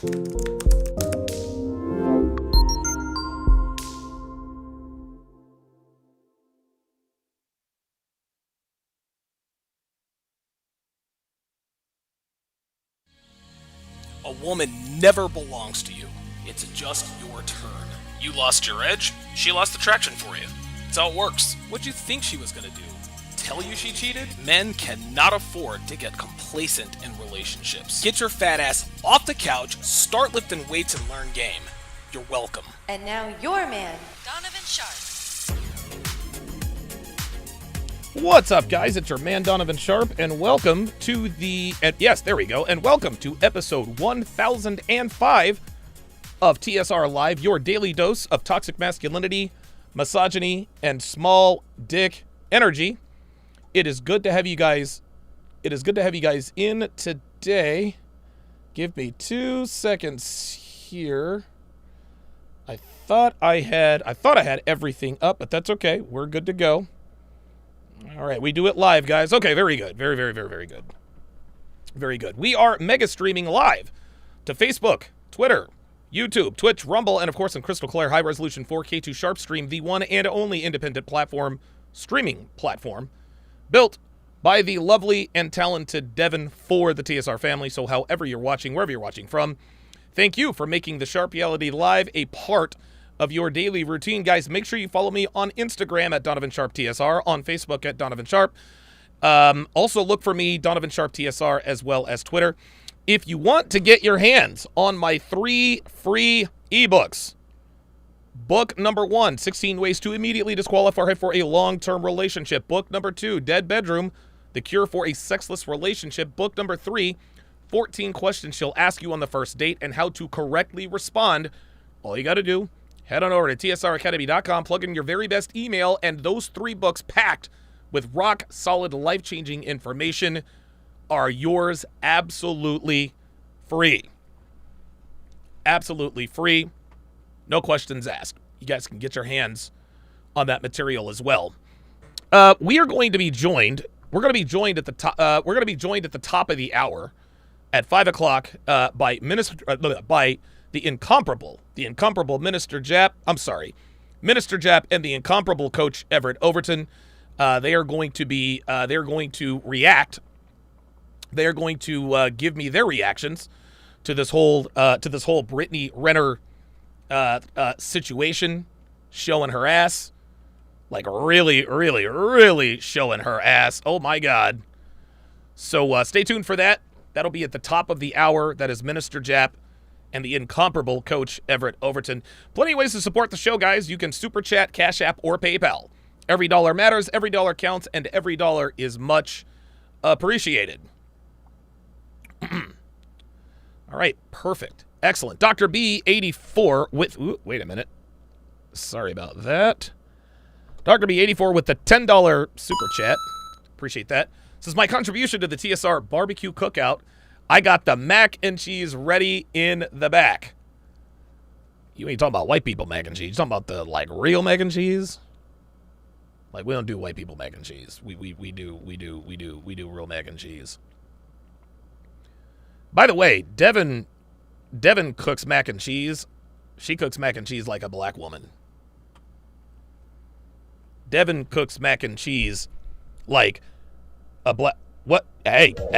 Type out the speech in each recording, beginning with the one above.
A woman never belongs to you. It's just your turn. You lost your edge, she lost attraction for you. That's how it works. What'd you think she was gonna do? Tell you she cheated? Men cannot afford to get complacent in relationships. Get your fat ass off the couch, start lifting weights, and learn game. You're welcome. And now your man, Donovan Sharpe. What's up, guys? It's your man, Donovan Sharpe, and welcome to welcome to episode 1005 of TSR Live, your daily dose of toxic masculinity, misogyny, and small dick energy. It is good to have you guys. In today. Give me 2 seconds here. I thought I had everything up, but that's okay. We're good to go. All right, we do it live, guys. Okay, very good. Very good. Very good. We are mega streaming live to Facebook, Twitter, YouTube, Twitch, Rumble, and of course in crystal clear high-resolution 4K to Sharpe Stream, the one and only independent streaming platform, built by the lovely and talented Devin for the TSR family. So however you're watching, wherever you're watching from, thank you for making the Sharpe Reality Live a part of your daily routine. Guys, make sure you follow me on Instagram at Donovan Sharpe TSR, on Facebook at Donovan Sharpe. Also look for me, Donovan Sharpe TSR, as well as Twitter. If you want to get your hands on my 3 free ebooks, book number 1, 16 Ways to Immediately Disqualify for a Long-Term Relationship. Book number 2, Dead Bedroom, The Cure for a Sexless Relationship. Book number 3, 14 Questions She'll Ask You on the First Date and How to Correctly Respond. All you got to do, head on over to tsracademy.com, plug in your very best email, and those 3 books packed with rock-solid, life-changing information are yours absolutely free. Absolutely free. No questions asked. You guys can get your hands on that material as well. We're going to be joined at the top of the hour at 5 o'clock by the incomparable Minister Jap and the incomparable Coach Everett Overton. They are going to react. They are going to give me their reactions to this whole Brittany Renner situation, showing her ass, like really showing her ass. Oh my God! So stay tuned for that. That'll be at the top of the hour. That is Minister Jap and the incomparable Coach Everett Overton. Plenty of ways to support the show, guys. You can Super Chat, Cash App, or PayPal. Every dollar matters, every dollar counts, and every dollar is much appreciated. All right, perfect. Excellent. Dr. B84 with... Ooh, wait a minute. Sorry about that. Dr. B84 with the $10 Super Chat. Appreciate that. This is my contribution to the TSR Barbecue Cookout. I got the mac and cheese ready in the back. You ain't talking about white people mac and cheese. You're talking about the, real mac and cheese? We don't do white people mac and cheese. We do real mac and cheese. By the way, Devin cooks mac and cheese. She cooks mac and cheese like a black woman. Devin cooks mac and cheese like a black... What? Hey! Look,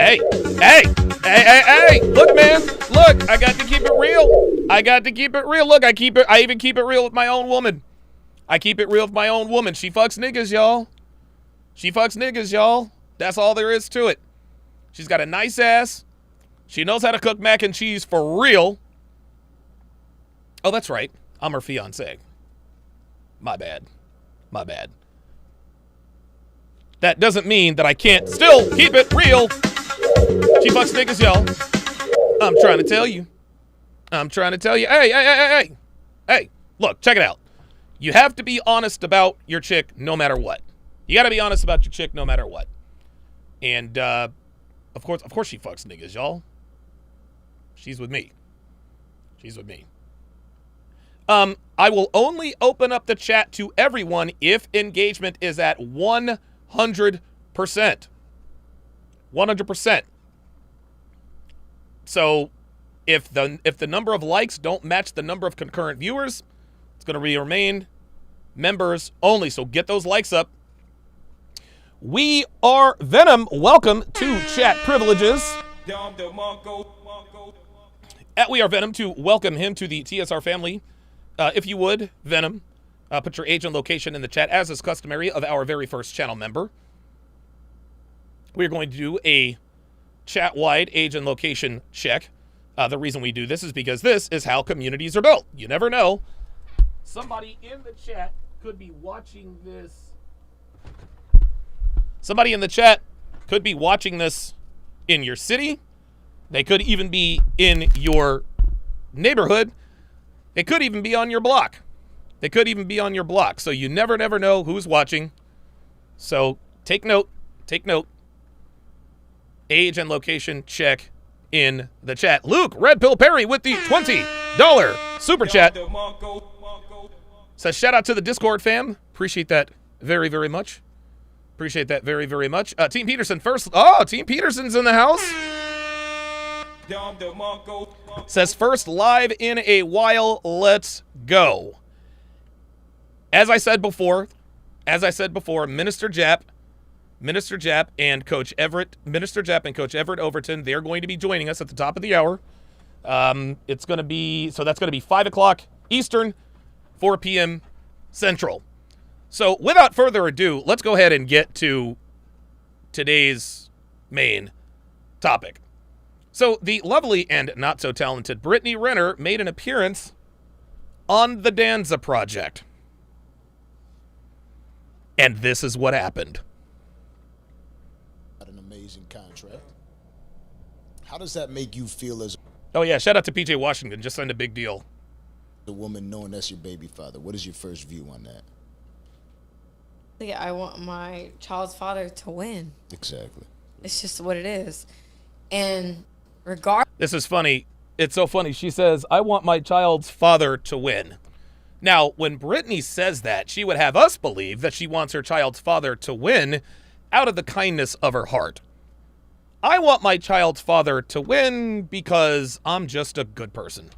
man. Look, I got to keep it real. Look, I even keep it real with my own woman. She fucks niggas, y'all. That's all there is to it. She's got a nice ass. She knows how to cook mac and cheese for real. Oh, that's right. I'm her fiance. My bad. That doesn't mean that I can't still keep it real. She fucks niggas, y'all. I'm trying to tell you. Hey, look, check it out. You have to be honest about your chick no matter what. You got to be honest about your chick no matter what. And, of course she fucks niggas, y'all. She's with me. I will only open up the chat to everyone if engagement is at 100%. 100%. So If the number of likes don't match the number of concurrent viewers, it's going to remain members only. So get those likes up. We are Venom. Welcome to Chat Privileges. At We Are Venom to welcome him to the TSR family. If you would, Venom, put your age and location in the chat, as is customary of our very first channel member. We're going to do a chat-wide age and location check. The reason we do this is because this is how communities are built. You never know. Somebody in the chat could be watching this. Somebody in the chat could be watching this in your city. They could even be in your neighborhood. They could even be on your block. They could even be on your block. So you never know who's watching. So take note. Take note. Age and location check in the chat. Luke Red Pill Perry with the $20 super chat says, shout out to the Discord fam. Appreciate that very, very much. Appreciate that very, very much. Team Peterson first. Oh, Team Peterson's in the house. Says first live in a while. Let's go. As I said before, Minister Japp and Coach Everett Overton, they're going to be joining us at the top of the hour. That's going to be 5 o'clock Eastern, 4 p.m. Central. So without further ado, let's go ahead and get to today's main topic. So the lovely and not so talented Brittany Renner made an appearance on the Danza Project. And this is what happened. An amazing contract. How does that make you feel as Oh yeah, shout out to PJ Washington, just signed a big deal. a woman knowing that's your baby father? What is your first view on that? Yeah, I want my child's father to win. Exactly. It's just what it is. And This is funny. It's so funny. She says, I want my child's father to win. Now, when Brittany says that, she would have us believe that she wants her child's father to win out of the kindness of her heart. I want my child's father to win because I'm just a good person.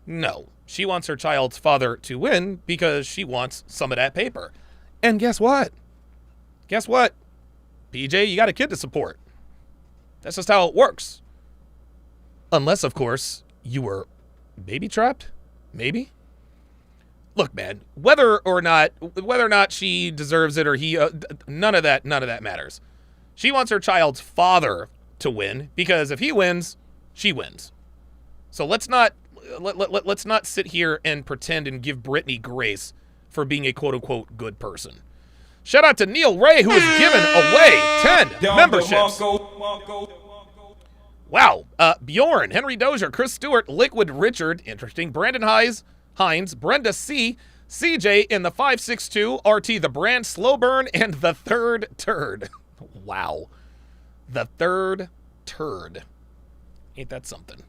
No, she wants her child's father to win because she wants some of that paper. And guess what? Guess what? PJ, you got a kid to support. That's just how it works. Unless, of course, you were baby trapped? Maybe? Look, man, whether or not she deserves it or he, none of that matters. She wants her child's father to win because if he wins, she wins. So let's not sit here and pretend and give Brittany grace for being a quote-unquote good person. Shout out to Neil Ray, who has given away 10 memberships. Wow. Bjorn, Henry Dozier, Chris Stewart, Liquid Richard, interesting, Brandon Hines, Brenda C., CJ in the 562, RT the Brand, Slow Burn, and the Third Turd. Wow. The Third Turd. Ain't that something?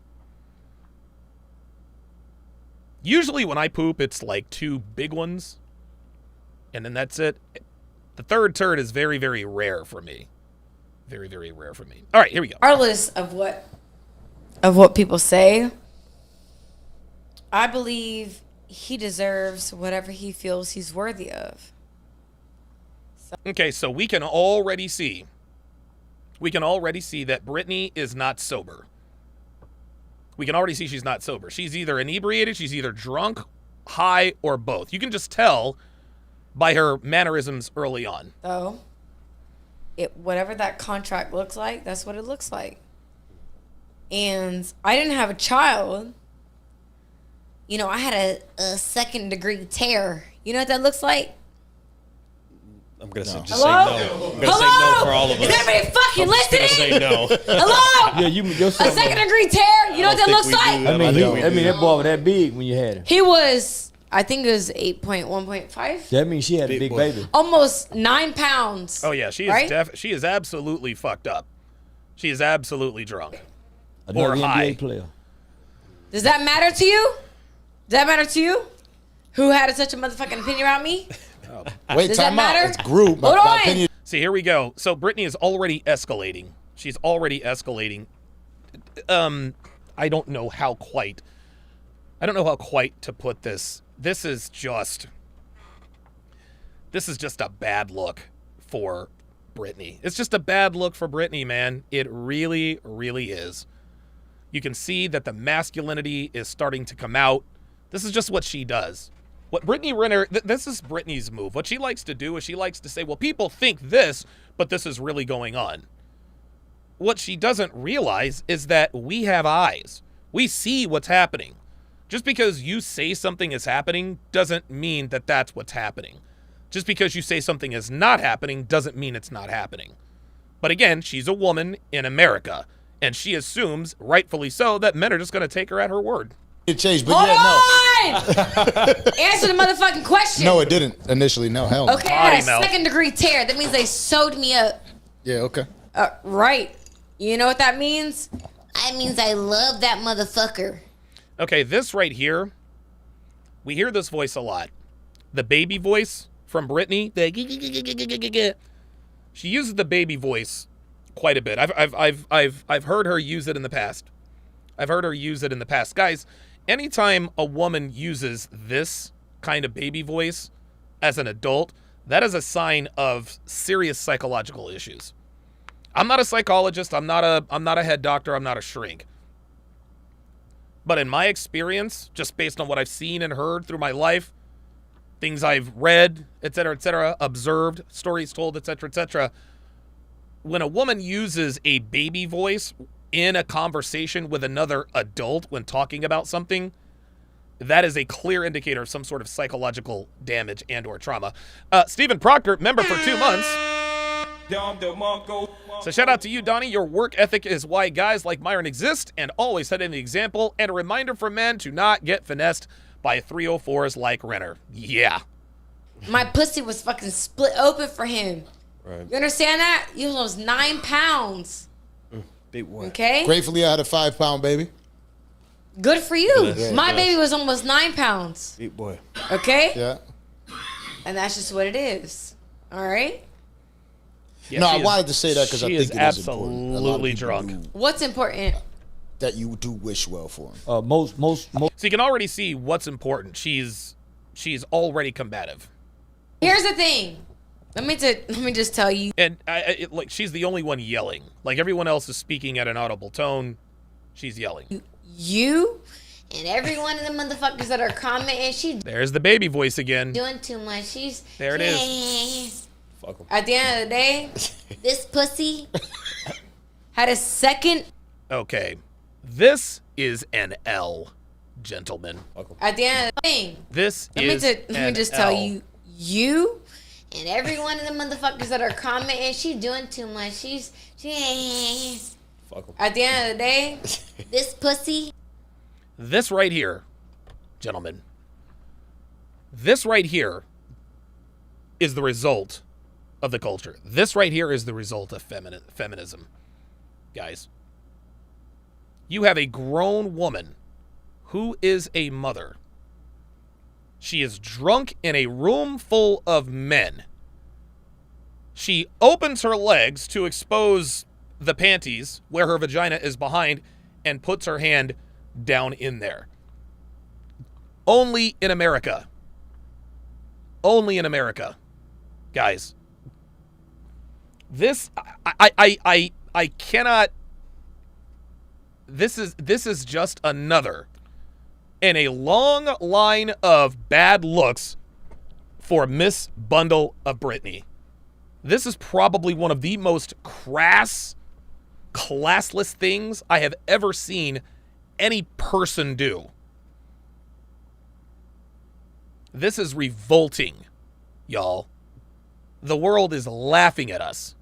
Usually when I poop, it's like 2 big ones, and then that's it. The third turd is very, very rare for me. Very, very rare for me. All right, here we go. regardless of what people say, I believe he deserves whatever he feels he's worthy of. Okay, so we can already see that Brittany is not sober. We can already see she's not sober. She's either inebriated, she's either drunk, high, or both. You can just tell by her mannerisms early on. So, whatever that contract looks like, that's what it looks like. And I didn't have a child. You know, I had a second-degree tear. You know what that looks like? I'm going to say Hello? say no. I'm going to say no for all of us. Is everybody fucking listening? Say no. Hello? Yeah, your A son. second-degree tear? You know what that looks like? I mean, that boy was that big when you had him. He was, I think it was 8.1.5. That means she had a big boy. baby. Almost 9 pounds. Oh yeah, she is right? she is absolutely fucked up. She is absolutely drunk. Another Or NBA high. player. Does that matter to you? Does that matter to you? Who had such a motherfucking opinion about me? Wait, Does that time out. matter? It's group. Hold My on. opinion. See, here we go. So Brittany is already escalating. She's already escalating. I don't know how quite to put this. This is just a bad look for Brittany. It's just a bad look for Brittany, man. It really, really is. You can see that the masculinity is starting to come out. This is just what she does. What Brittany Renner, this is Brittany's move. What she likes to do is she likes to say, well, people think this, but this is really going on. What she doesn't realize is that we have eyes. We see what's happening. Just because you say something is happening doesn't mean that that's what's happening. Just because you say something is not happening doesn't mean it's not happening. But again, she's a woman in America, and she assumes, rightfully so, that men are just going to take her at her word. It changed, but Hold yeah, on! Answer the motherfucking question. no. No, it didn't initially. No, hell no. Okay, I had a Potty mouth. second-degree tear. That means they sewed me up. Yeah, okay. Right. You know what that means? That means I love that motherfucker. Okay, this right here, we hear this voice a lot. The baby voice from Brittany. She uses the baby voice quite a bit. I've heard her use it in the past. Guys, anytime a woman uses this kind of baby voice as an adult, that is a sign of serious psychological issues. I'm not a psychologist. I'm not a head doctor. I'm not a shrink. But in my experience, just based on what I've seen and heard through my life, things I've read, etc., observed, stories told, etc., when a woman uses a baby voice in a conversation with another adult when talking about something, that is a clear indicator of some sort of psychological damage and or trauma. Stephen Proctor, member for 2 months. So shout out to you, Donnie. Your work ethic is why guys like Myron exist and always set an example and a reminder for men to not get finessed by 304s like Renner. Yeah. My pussy was fucking split open for him. Right. You understand that? You was 9 pounds. Big boy. Okay? Gratefully, I had a 5-pound baby. Good for you. Yeah, My yes. baby was almost 9 pounds. Big boy. Okay? Yeah. And that's just what it is. All right? Yeah, No, she I is- wanted to say that because I she think is it is important. A lot of absolutely people drunk. do- What's important? that you do wish well for him. Most So you can already see what's important. She's already combative. Here's the thing. Let me just tell you. And like she's the only one yelling. Like everyone else is speaking at an audible tone. She's yelling. You and every one of the motherfuckers that are commenting, she There's the baby voice again. doing too much. She's There it is. Fuck 'em. At the end of the day, this pussy had a second. Okay. This is an L, gentlemen. At the end of the thing, This let is me an just tell L. you and every one of the motherfuckers that are commenting, she doing too much. She Fuck 'em. at the end of the day, this pussy. This right here, gentlemen. This right here is the result of the culture. This right here is the result of feminism. Guys, you have a grown woman who is a mother. She is drunk in a room full of men. She opens her legs to expose the panties where her vagina is behind and puts her hand down in there. Only in America. Only in America. Guys, this I cannot. This is just another in a long line of bad looks for Miss Bundle of Brittany. This is probably one of the most crass, classless things I have ever seen any person do. This is revolting, y'all. The world is laughing at us.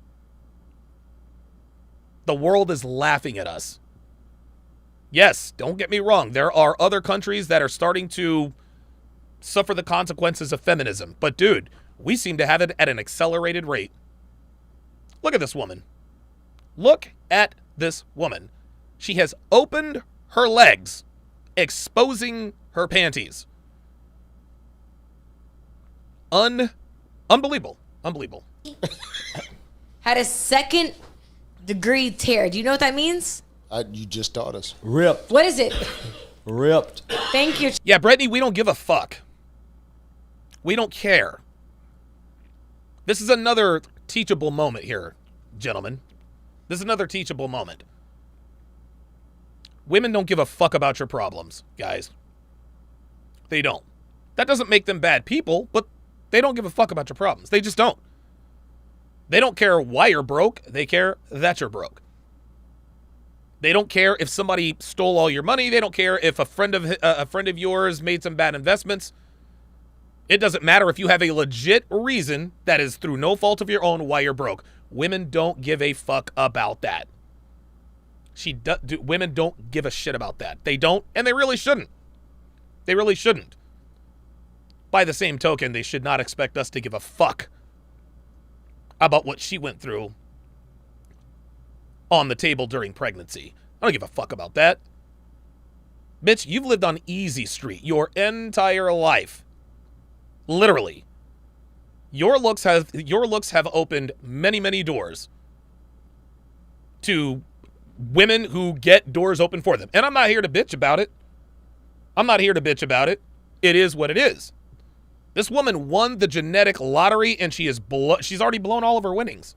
The world is laughing at us. Yes, don't get me wrong. There are other countries that are starting to suffer the consequences of feminism. But dude, we seem to have it at an accelerated rate. Look at this woman. Look at this woman. She has opened her legs, exposing her panties. Unbelievable. Unbelievable. Had a second degree tear. Do you know what that means? You just taught us. Ripped. What is it? Ripped. Thank you. Yeah, Brittany, we don't give a fuck. We don't care. This is another teachable moment here, gentlemen. This is another teachable moment. Women don't give a fuck about your problems, guys. They don't. That doesn't make them bad people, but they don't give a fuck about your problems. They just don't. They don't care why you're broke. They care that you're broke. They don't care if somebody stole all your money. They don't care if a friend of yours made some bad investments. It doesn't matter if you have a legit reason that is through no fault of your own why you're broke. Women don't give a fuck about that. Women don't give a shit about that. They don't, and they really shouldn't. They really shouldn't. By the same token, they should not expect us to give a fuck about what she went through on the table during pregnancy. I don't give a fuck about that. Bitch, you've lived on Easy Street your entire life. Literally. Your looks have opened many, many doors to women who get doors open for them. And I'm not here to bitch about it. It is what it is. This woman won the genetic lottery, and she's already blown all of her winnings.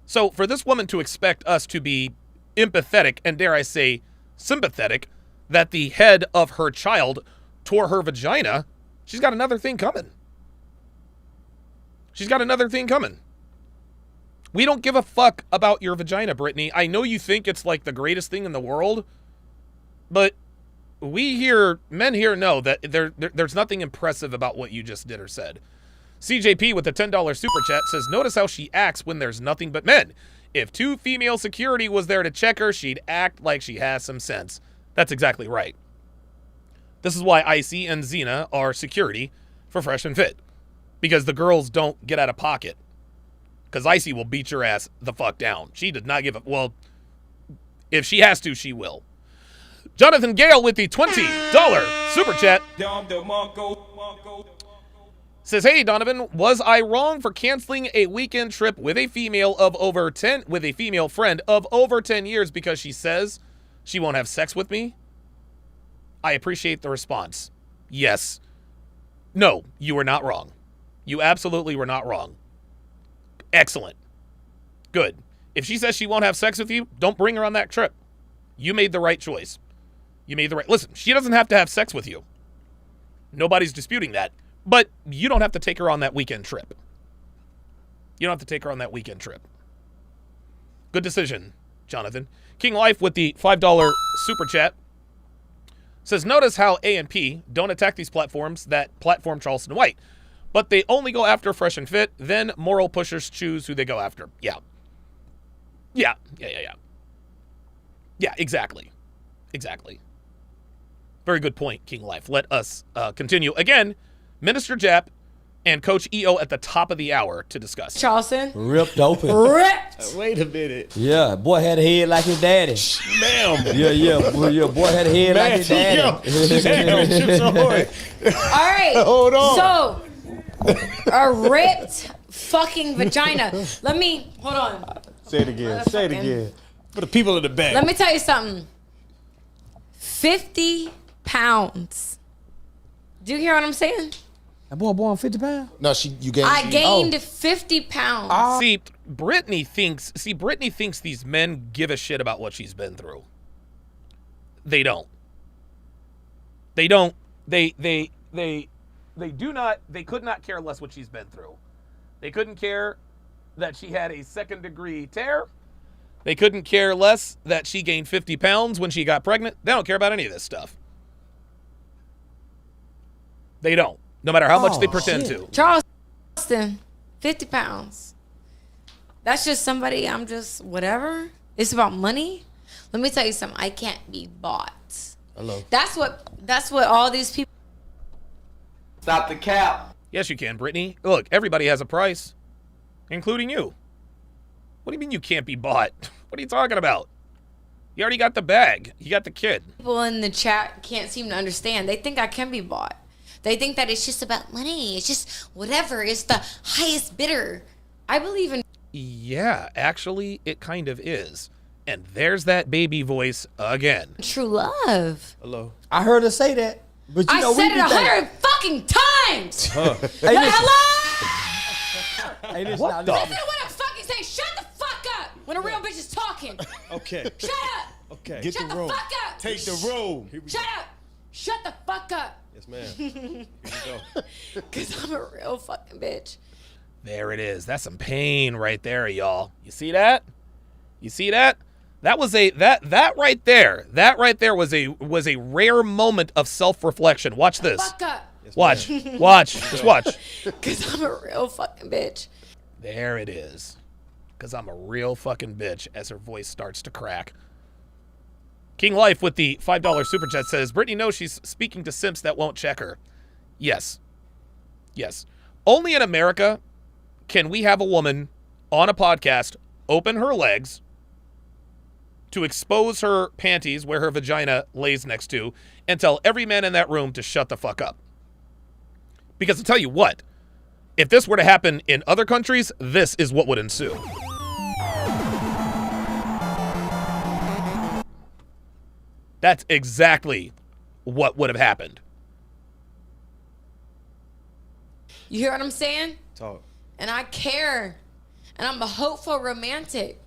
So for this woman to expect us to be empathetic and, dare I say, sympathetic that the head of her child tore her vagina, she's got another thing coming. We don't give a fuck about your vagina, Brittany. I know you think it's like the greatest thing in the world, but men here know that there's nothing impressive about what you just did or said. CJP with the $10 super chat says, notice how she acts when there's nothing but men. If 2 female security was there to check her, she'd act like she has some sense. That's exactly right. This is why Icy and Xena are security for Fresh and Fit. Because the girls don't get out of pocket. Because Icy will beat your ass the fuck down. She does not give a... Well, if she has to, she will. Jonathan Gale with the $20 super chat says, hey, Donovan, was I wrong for canceling a weekend trip with a female friend of over 10 years because she says she won't have sex with me? I appreciate the response. Yes. No, you were not wrong. You absolutely were not wrong. Excellent. Good. If she says she won't have sex with you, don't bring her on that trip. You made the right choice. Listen, she doesn't have to have sex with you. Nobody's disputing that. But you don't have to take her on that weekend trip. Good decision, Jonathan. King Life with the $5 super chat says, notice how A&P don't attack these platforms that platform Charleston White, but they only go after Fresh and Fit, then moral pushers choose who they go after. Yeah, exactly. Very good point, King Life. Let us continue. Again, Minister Jap and Coach EO at the top of the hour to discuss. Charleston. Ripped open. Ripped. Wait a minute. Yeah, boy had a head like his daddy. Ma'am. Yeah, boy had a head like his daddy. All right. Hold on. So, a ripped fucking vagina. Hold on. Say it again. For the people in the back. Let me tell you something. 50 pounds. Do you hear what I'm saying? That boy born 50 pounds? No, you gained. I gained 50 pounds. See, Brittany thinks these men give a shit about what she's been through. They don't. They could not care less what she's been through. They couldn't care that she had a 2nd-degree tear. They couldn't care less that she gained 50 pounds when she got pregnant. They don't care about any of this stuff. They don't. No matter how much they pretend to. Charleston, 50 pounds. That's just somebody, I'm just whatever. It's about money. Let me tell you something. I can't be bought. Hello. That's what all these people. Stop the cap. Yes, you can, Brittany. Look, everybody has a price, including you. What do you mean you can't be bought? What are you talking about? You already got the bag. You got the kid. People in the chat can't seem to understand. They think I can be bought. They think that it's just about money. It's just whatever. It's the highest bidder. I believe in Yeah, actually, it kind of is. And there's that baby voice again. True love. Hello. I heard her say that. But you I know, we said it be 100 fucking times. Hey, listen. Hello? Hey, listen. What now, the- listen. Listen to what I'm fucking saying. Shut the fuck up when a real bitch is talking. Okay. Shut up. Okay. Get Shut the the room. fuck up. Take the room. Shut up. Shut the fuck up. Yes, ma'am. Here we go. Because I'm a real fucking bitch. There it is. That's some pain right there, y'all. You see that? You see that? That was that right there. That right there was a rare moment of self-reflection. Watch this. Fuck up. Watch. Watch. Just watch. Because I'm a real fucking bitch. There it is. Because I'm a real fucking bitch as her voice starts to crack. King Life with the $5 super chat says, Brittany knows she's speaking to simps that won't check her. Yes. Yes. Only in America can we have a woman on a podcast open her legs to expose her panties where her vagina lays next to and tell every man in that room to shut the fuck up. Because I'll tell you what, if this were to happen in other countries, this is what would ensue. That's exactly what would have happened. You hear what I'm saying? Talk. And I care. And I'm a hopeful romantic.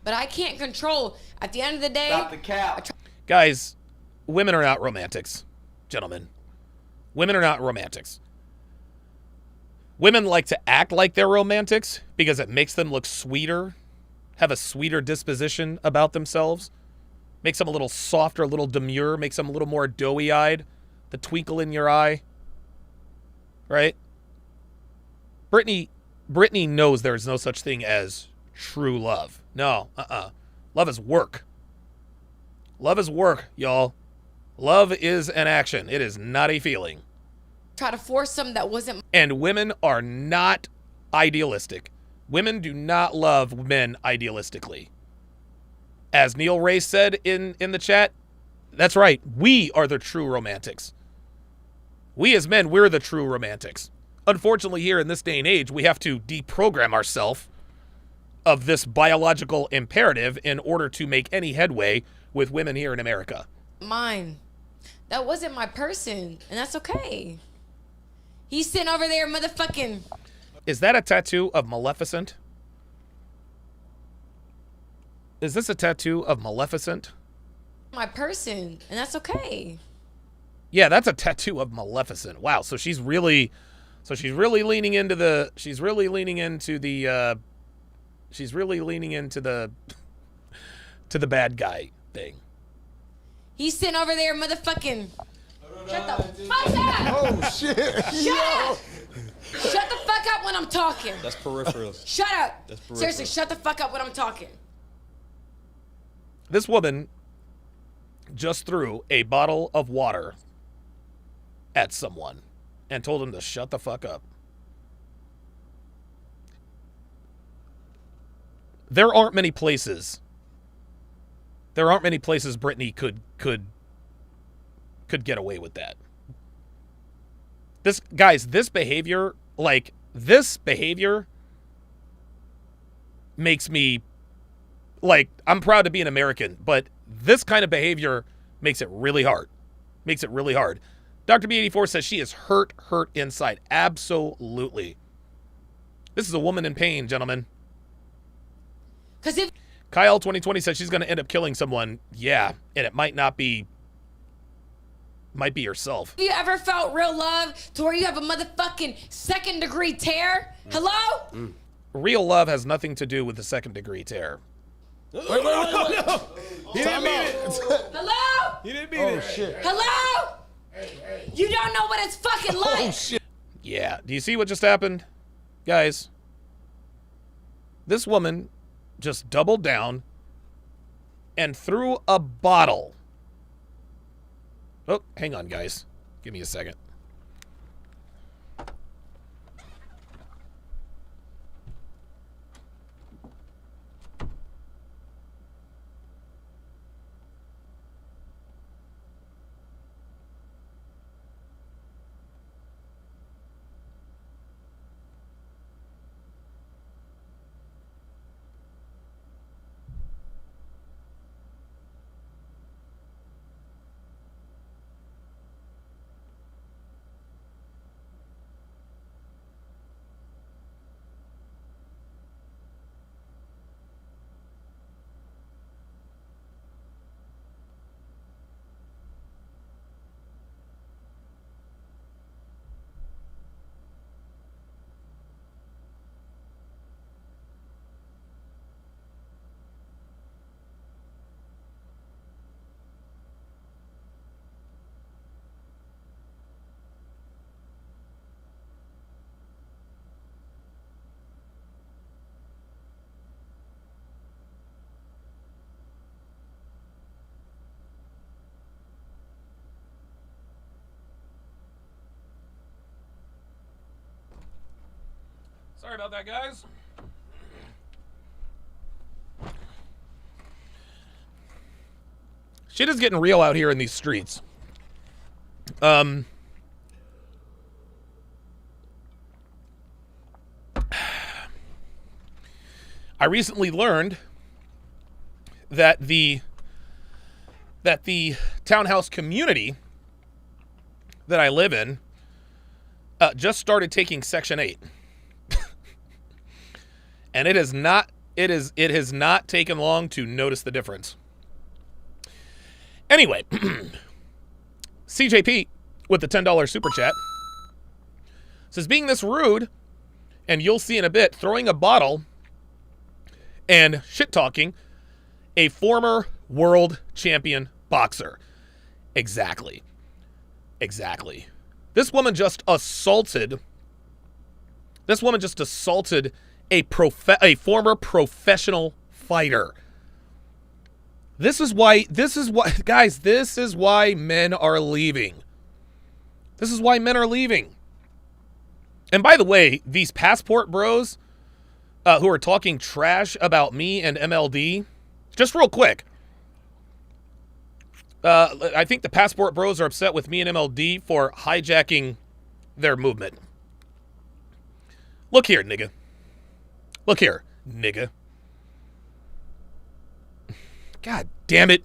But I can't control. At the end of the day, Stop the cap. Guys, women are not romantics, gentlemen. Women are not romantics. Women like to act like they're romantics because it makes them look sweeter, have a sweeter disposition about themselves, makes them a little softer, a little demure, makes them a little more doughy-eyed, the twinkle in your eye, right? Brittany knows there is no such thing as true love. No, Love is work. Love is work, y'all. Love is an action. It is not a feeling. try to force something that wasn't. And women are not idealistic. Women do not love men idealistically. As Neil Ray said in the chat, that's right. We are the true romantics. We as men, we're the true romantics. Unfortunately, here in this day and age, we have to deprogram ourselves of this biological imperative in order to make any headway with women here in America. Mine. That wasn't my person, and that's okay. He's sitting over there motherfucking. Is that a tattoo of Maleficent? Is this a tattoo of Maleficent? My person, and that's okay. Yeah, that's a tattoo of Maleficent. Wow, so she's really leaning into the to the bad guy thing. He's sitting over there motherfucking. Shut the fuck up! Oh shit! Shut up! Shut the fuck up when I'm talking. That's peripheral. Shut up! That's peripheral. Seriously, shut the fuck up when I'm talking. This woman just threw a bottle of water at someone and told him to shut the fuck up. There aren't many places Brittany could get away with that. This behavior makes me, like, I'm proud to be an American, but this kind of behavior makes it really hard. Makes it really hard. Dr. B84 says she is hurt inside. Absolutely. This is a woman in pain, gentlemen. Cause if Kyle 2020 says she's going to end up killing someone. Yeah, and it might be herself. you ever felt real love to where you have a motherfucking second-degree tear? Hello? Real love has nothing to do with the second-degree tear. He didn't mean it. Hello? He didn't mean it. Shit. Hello? You don't know what it's fucking like. Yeah, do you see what just happened? Guys, this woman just doubled down and threw a bottle. Oh, hang on, guys. Give me a second. Sorry about that, guys. Shit is getting real out here in these streets. I recently learned that the townhouse community that I live in just started taking Section 8. And it has not taken long to notice the difference. Anyway, CJP with the $10 super chat says, being this rude, and you'll see in a bit, throwing a bottle and shit-talking a former world champion boxer. Exactly. This woman just assaulted a former professional fighter. This is why men are leaving. And by the way, these passport bros who are talking trash about me and MLD, just real quick, I think the passport bros are upset with me and MLD for hijacking their movement. Look here, nigga. God damn it.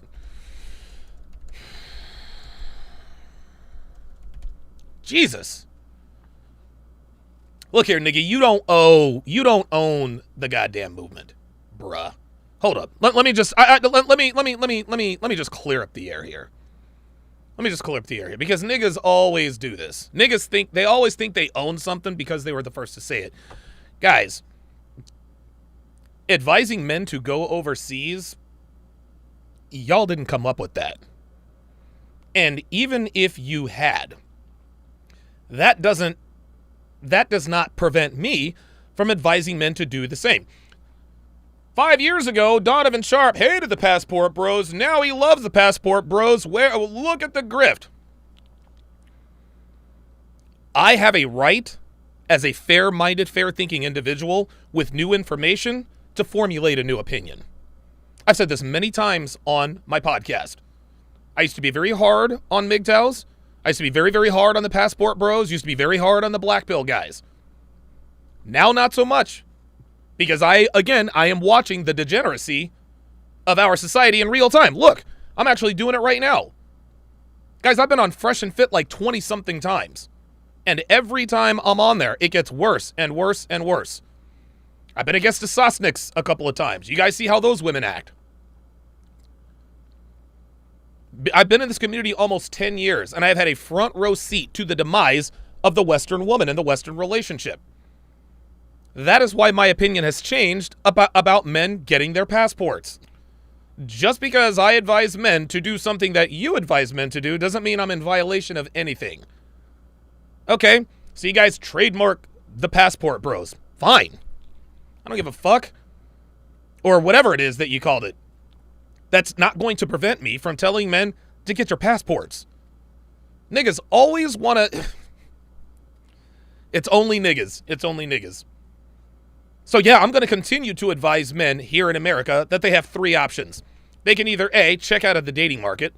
Jesus. Look here, nigga, you don't own the goddamn movement, bruh. Hold up. Let me just clear up the air here. Because niggas always do this. They always think they own something because they were the first to say it. Guys, advising men to go overseas, y'all didn't come up with that. And even if you had, that does not prevent me from advising men to do the same. 5 years ago, Donovan Sharpe hated the passport bros. Now he loves the passport bros. Look at the grift. I have a right, as a fair-minded, fair-thinking individual with new information, to formulate a new opinion. I've said this many times on my podcast. I used to be very hard on MGTOWs. I used to be very, very hard on the passport bros. Used to be very hard on the black pill guys. Now, not so much. Because I am watching the degeneracy of our society in real time. Look, I'm actually doing it right now. Guys, I've been on Fresh and Fit like 20-something times. And every time I'm on there, it gets worse and worse and worse. I've been against the Sosniks a couple of times. You guys see how those women act. I've been in this community almost 10 years, and I've had a front row seat to the demise of the Western woman and the Western relationship. That is why my opinion has changed about men getting their passports. Just because I advise men to do something that you advise men to do doesn't mean I'm in violation of anything. Okay, so you guys trademark the passport bros. Fine. I don't give a fuck. Or whatever it is that you called it. That's not going to prevent me from telling men to get your passports. Niggas always want to... It's only niggas. So yeah, I'm going to continue to advise men here in America that they have three options. They can either A, check out of the dating market.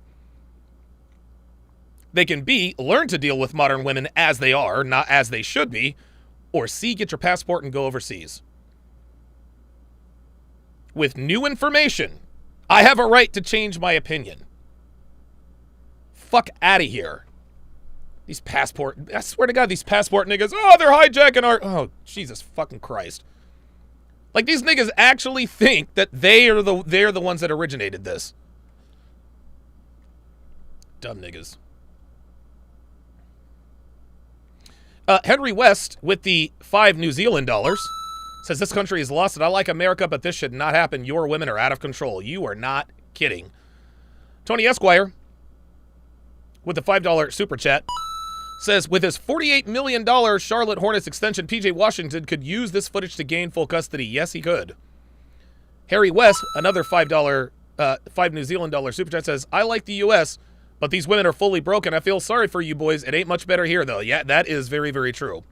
They can B, learn to deal with modern women as they are, not as they should be. Or C, get your passport and go overseas. With new information, I have a right to change my opinion. Fuck out of here. I swear to God, these passport niggas, they're hijacking our... Oh, Jesus fucking Christ. Like, these niggas actually think that they're the ones that originated this. Dumb niggas. Henry West with the $5 New Zealand says, this country is lost and I like America, but this should not happen. Your women are out of control. You are not kidding. Tony Esquire with the $5 super chat says, with his $48 million Charlotte Hornets extension, PJ Washington could use this footage to gain full custody. Yes, he could. Harry West, another $5 New Zealand super chat says, I like the U.S., but these women are fully broken. I feel sorry for you boys. It ain't much better here, though. Yeah, that is very, very true.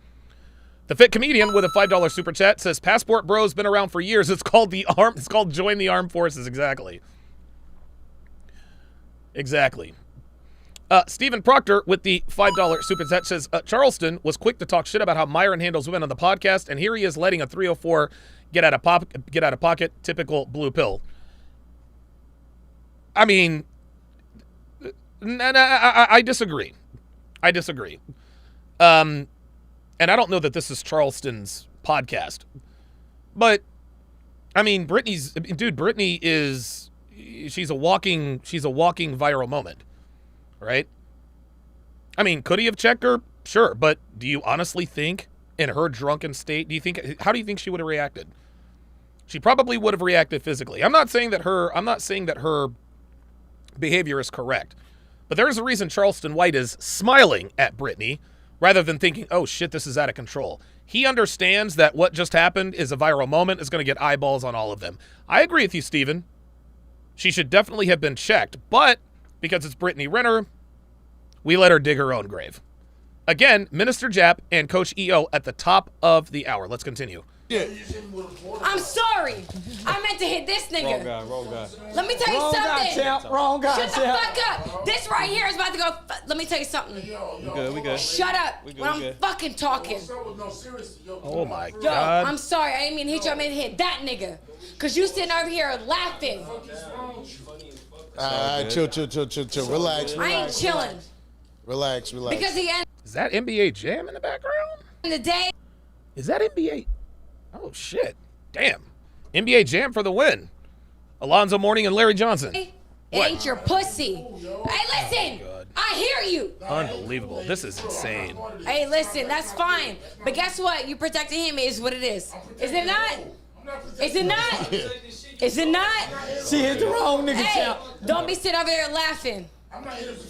The Fit Comedian with a $5 super chat says, Passport Bro's been around for years. It's called Join the Armed Forces. Exactly. Exactly. Stephen Proctor with the $5 super chat says, Charleston was quick to talk shit about how Myron handles women on the podcast, and here he is letting a 304 get out of pocket. Typical blue pill. I mean, I disagree. And I don't know that this is Charleston's podcast, but I mean, Brittany is, she's a walking viral moment, right? I mean, could he have checked her? Sure. But do you honestly think in her drunken state, how do you think she would have reacted? She probably would have reacted physically. I'm not saying that her behavior is correct, but there is a reason Charleston White is smiling at Brittany rather than thinking, oh shit, this is out of control. He understands that what just happened is a viral moment, is going to get eyeballs on all of them. I agree with you, Steven. She should definitely have been checked, but because it's Brittany Renner, we let her dig her own grave. Again, Minister Jap and Coach EO at the top of the hour. Let's continue. I'm sorry. I meant to hit this nigga. Wrong guy. Let me tell you something. Wrong guy, Shut the fuck up. This right here is about to go. Let me tell you something. We good. Shut up when I'm fucking talking. Oh my Yo, God. I'm sorry. I didn't mean to hit you. I meant to hit that nigga. Because you sitting over here laughing. Chill. Relax. I ain't chilling. Relax. Because the end Is that NBA Jam in the background? of the day, Is that NBA? Oh, shit. Damn. NBA Jam for the win. Alonzo Mourning and Larry Johnson. it ain't your pussy. Hey, listen. I hear you. Unbelievable. This is insane. Hey, listen. That's fine. But guess what? You protecting him is what it is. Is it not? Is it not? Is it not? She hit the wrong nigga, Hey, champ. don't be sitting over there laughing.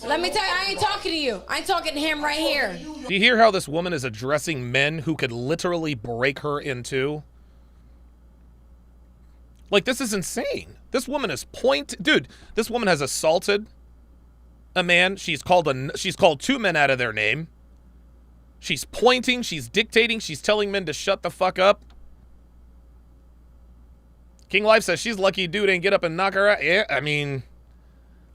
Let me tell you, I ain't talking to you. I ain't talking to him right here. Do you hear how this woman is addressing men who could literally break her in two? Like, this is insane. This woman is dude, this woman has assaulted a man. She's called two men out of their name. She's pointing, she's dictating, she's telling men to shut the fuck up. King Life says she's lucky dude ain't get up and knock her out. Yeah, I mean,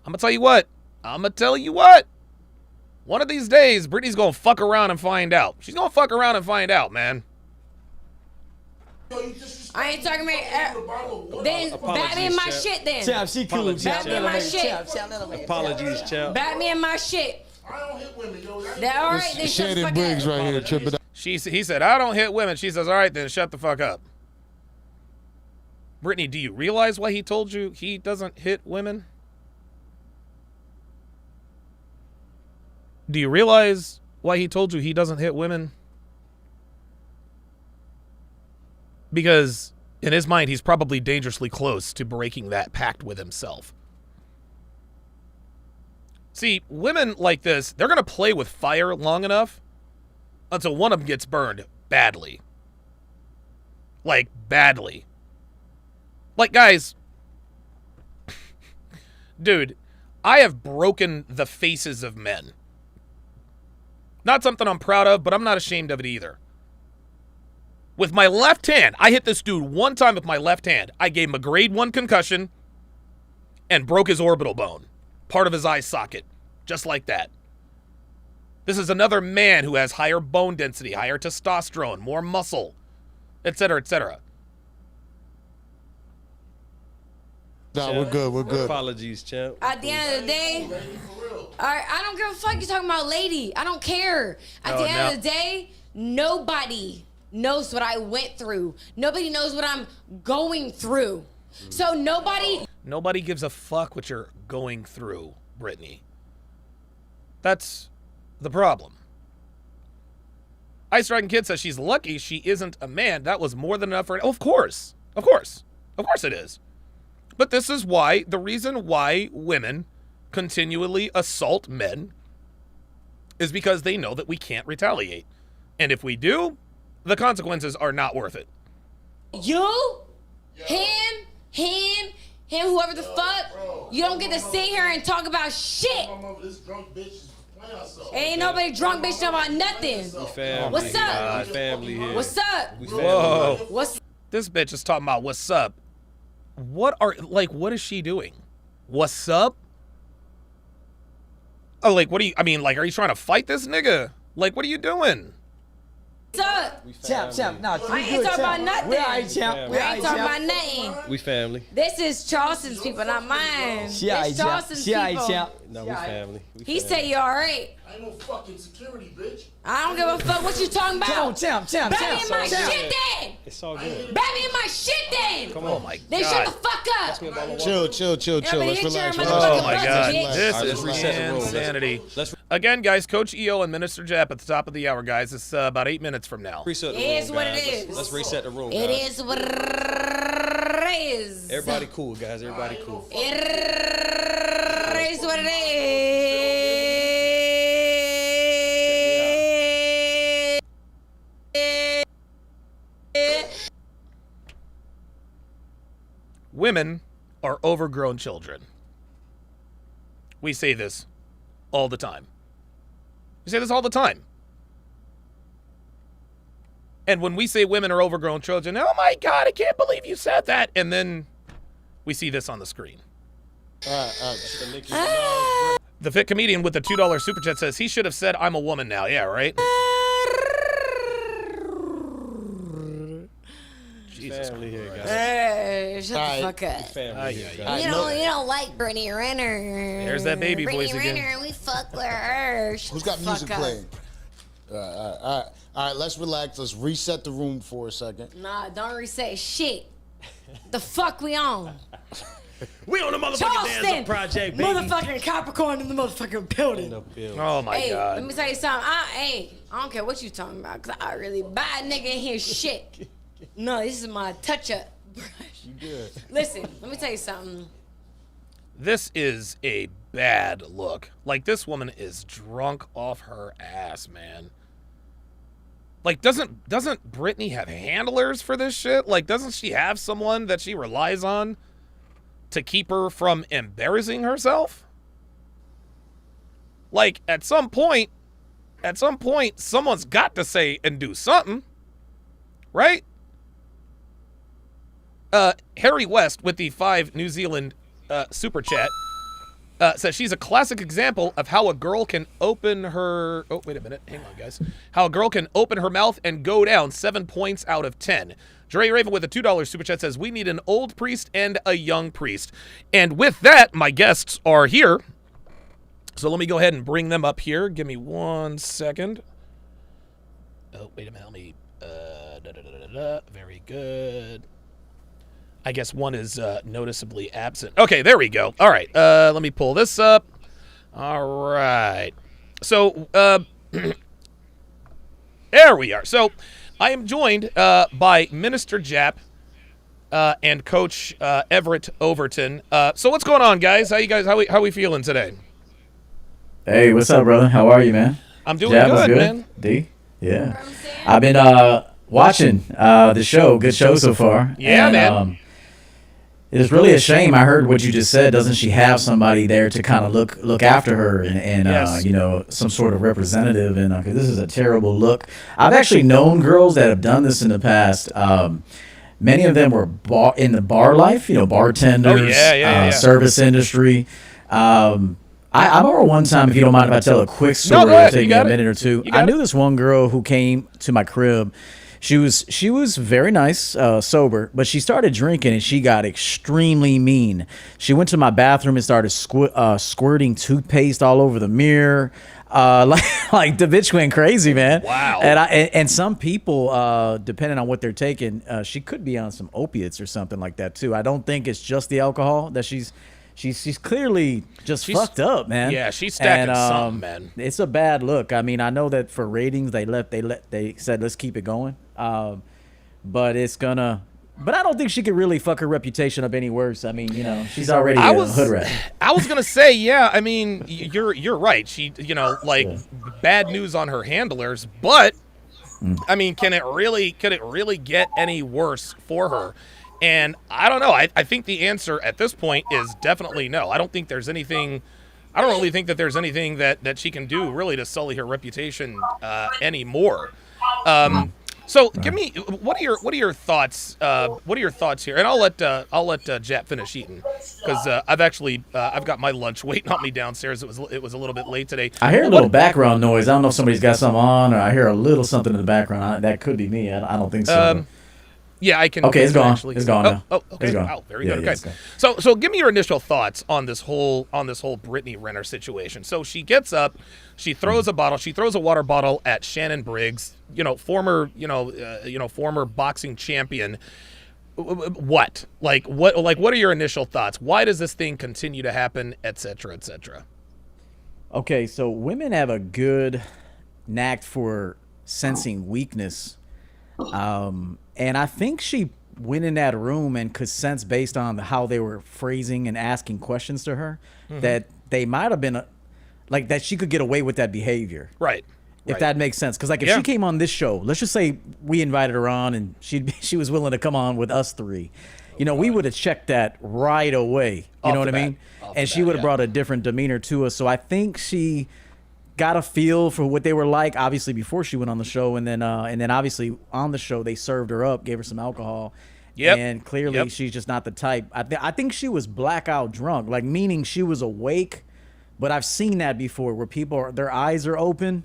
I'm gonna tell you what. One of these days, Brittany's gonna fuck around and find out. She's gonna fuck around and find out, man. I ain't talking about then bat me in my shit then. Champ, she cool. Bat me in my shit. Apologies, champ. Bat me in my shit. I don't hit women, yo. That all right? Then shut the Shannon fuck Briggs up. right here tripping out. He said, I don't hit women. She says, all right, then shut the fuck up. Brittany, do you realize why he told you he doesn't hit women? Do you realize why he told you he doesn't hit women? Because in his mind, he's probably dangerously close to breaking that pact with himself. See, women like this, they're going to play with fire long enough until one of them gets burned badly. Like, badly. Like, guys, dude, I have broken the faces of men. Not something I'm proud of, but I'm not ashamed of it either. With my left hand, I hit this dude one time with my left hand. I gave him a grade 1 concussion and broke his orbital bone, part of his eye socket, just like that. This is another man who has higher bone density, higher testosterone, more muscle, etc., etc. Nah, we're good. Apologies, champ. At the end of the day, all right, I don't give a fuck. You talking about lady? I don't care. At the end of the day, nobody knows what I went through. Nobody knows what I'm going through. So nobody gives a fuck what you're going through, Brittany. That's the problem. Ice Dragon Kid says she's lucky she isn't a man. That was more than enough for... Oh, of course it is. But this is why, the reason why women continually assault men is because they know that we can't retaliate. And if we do, the consequences are not worth it. You, him, whoever the fuck, you don't get to sit here and talk about shit. Ain't nobody drunk bitch talking about nothing. Family. What's up? Family here. What's up? Whoa. What's This bitch is talking about what's up. What is she doing? What's up? Oh, like, what are you, I mean, like, are you trying to fight this nigga? Like, what are you doing? up? Champ. Nah, I ain't talking about nothing. We alright, champ. We ain't talking about nothing. We family. This is Charleston's people, not mine. She alright, It's champ. Charleston's She alright, people. champ. No, we family. He say you alright. I ain't no fucking security, bitch. I don't give a fuck what you talking about. Come on, champ. Bat me in my shit then. It's all good. Bat me in my shit then. Come Oh on. my Then shut the god. fuck up. Chill. Yeah, but Let's hit your relax. motherfucking Oh my butt, god. bitch. This All right, is let's reset the room. insanity. Let's Again, guys, Coach EO and Minister Jap at the top of the hour, guys. It's about 8 minutes from now. reset the It room, is what guys. it is. Let's reset the room, guys. It is what it is. Everybody cool, guys. Everybody cool. It is what it is. Women are overgrown children. We say this all the time. We say this all the time. And when we say women are overgrown children, oh my God, I can't believe you said that. And then we see this on the screen. The Fit Comedian with the $2 super chat says he should have said, I'm a woman now. Yeah, right? Jesus Family here, Christ. guys. Hey, shut the fuck up. Family here, Ay, guys. You don't like Brittany Renner. There's that baby Brittany voice again. Renner, we fuck with her. Shut Who's got the fuck music up. playing? All right, let's relax. Let's reset the room for a second. Nah, don't reset shit. The fuck we on? We on the motherfucking Charleston, Danza Project, baby. motherfucking Capricorn in the motherfucking building. Oh my Hey, God. let me tell you something. I don't care what you talking about, cause I really bad nigga in here shit. No, this is my touch up brush. You good? Listen, let me tell you something. This is a bad look. Like, this woman is drunk off her ass, man. Like, doesn't Brittany have handlers for this shit? Like, doesn't she have someone that she relies on to keep her from embarrassing herself? Like, at some point, someone's got to say and do something, right? Harry West with the 5 New Zealand super chat says she's a classic example of how a girl can open her. Oh, wait a minute. Hang on, guys. How a girl can open her mouth and go down 7 points out of 10. Dre Raven with a $2 super chat says we need an old priest and a young priest. And with that, my guests are here. So let me go ahead and bring them up here. Give me 1 second. Oh, wait a minute. Let me. Very good. I guess one is noticeably absent. Okay, there we go. All right, let me pull this up. All right. So, there we are. So, I am joined by Minister Jap and Coach Everett Overton. So, what's going on, guys? How you guys? How we feeling today? Hey, what's up, brother? How are you, man? I'm doing Jab was good, man. D? Yeah. I've been watching the show. Good show so far. Yeah, and, man. It's really a shame. I heard what you just said. Doesn't she have somebody there to kind of look after her and Yes. some sort of representative? And 'cause this is a terrible look. I've actually known girls that have done this in the past. Many of them were in the bar life, bartenders, Oh, yeah. service industry. I remember one time, if you don't mind if I tell a quick story, go ahead. it'll take You me a got it. minute or two. You got I knew it. this one girl who came to my crib. She was very nice, sober, but she started drinking and she got extremely mean. She went to my bathroom and started squirting toothpaste all over the mirror. Like the bitch went crazy, man. Wow. And some people, depending on what they're taking, she could be on some opiates or something like that too. I don't think it's just the alcohol that she's clearly just fucked up, man. Yeah, she's stacking something, man. It's a bad look. I mean, I know that for ratings, they said let's keep it going. But it's gonna. But I don't think she could really fuck her reputation up any worse. I mean, she's already a hood rat. I was gonna say, yeah. I mean, you're right. She, bad news on her handlers, but I mean, could it really get any worse for her? And I don't know. I think the answer at this point is definitely no. I don't think there's anything I don't really think that there's anything that she can do really to sully her reputation anymore. So give me what are your thoughts? What are your thoughts here? And I'll let Jap finish eating because I've got my lunch waiting on me downstairs. It was a little bit late today. I hear a little background noise. I don't know if somebody's got something on, or I hear a little something in the background. That could be me. I don't think so. Yeah, I can. Okay, it's gone. Actually, It's gone now. Oh, okay. It's gone. Oh, very Yeah, good. yeah, Okay. it's gone. So give me your initial thoughts on this whole Brittany Renner situation. So she gets up, she throws a water bottle at Shannon Briggs, former boxing champion. What are your initial thoughts? Why does this thing continue to happen, et cetera, et cetera? Okay, so women have a good knack for sensing weakness. And I think she went in that room and could sense based on how they were phrasing and asking questions to her that they might have been like that she could get away with that behavior. Right. If that makes sense. Because if she came on this show, let's just say we invited her on and she was willing to come on with us three. We would have checked that right away. You know what I mean? And she would have brought a different demeanor to us. So I think she got a feel for what they were like, obviously before she went on the show, and then obviously on the show they served her up, gave her some alcohol. Yep. And clearly she's just not the type. I think she was blackout drunk, like meaning she was awake, but I've seen that before where their eyes are open,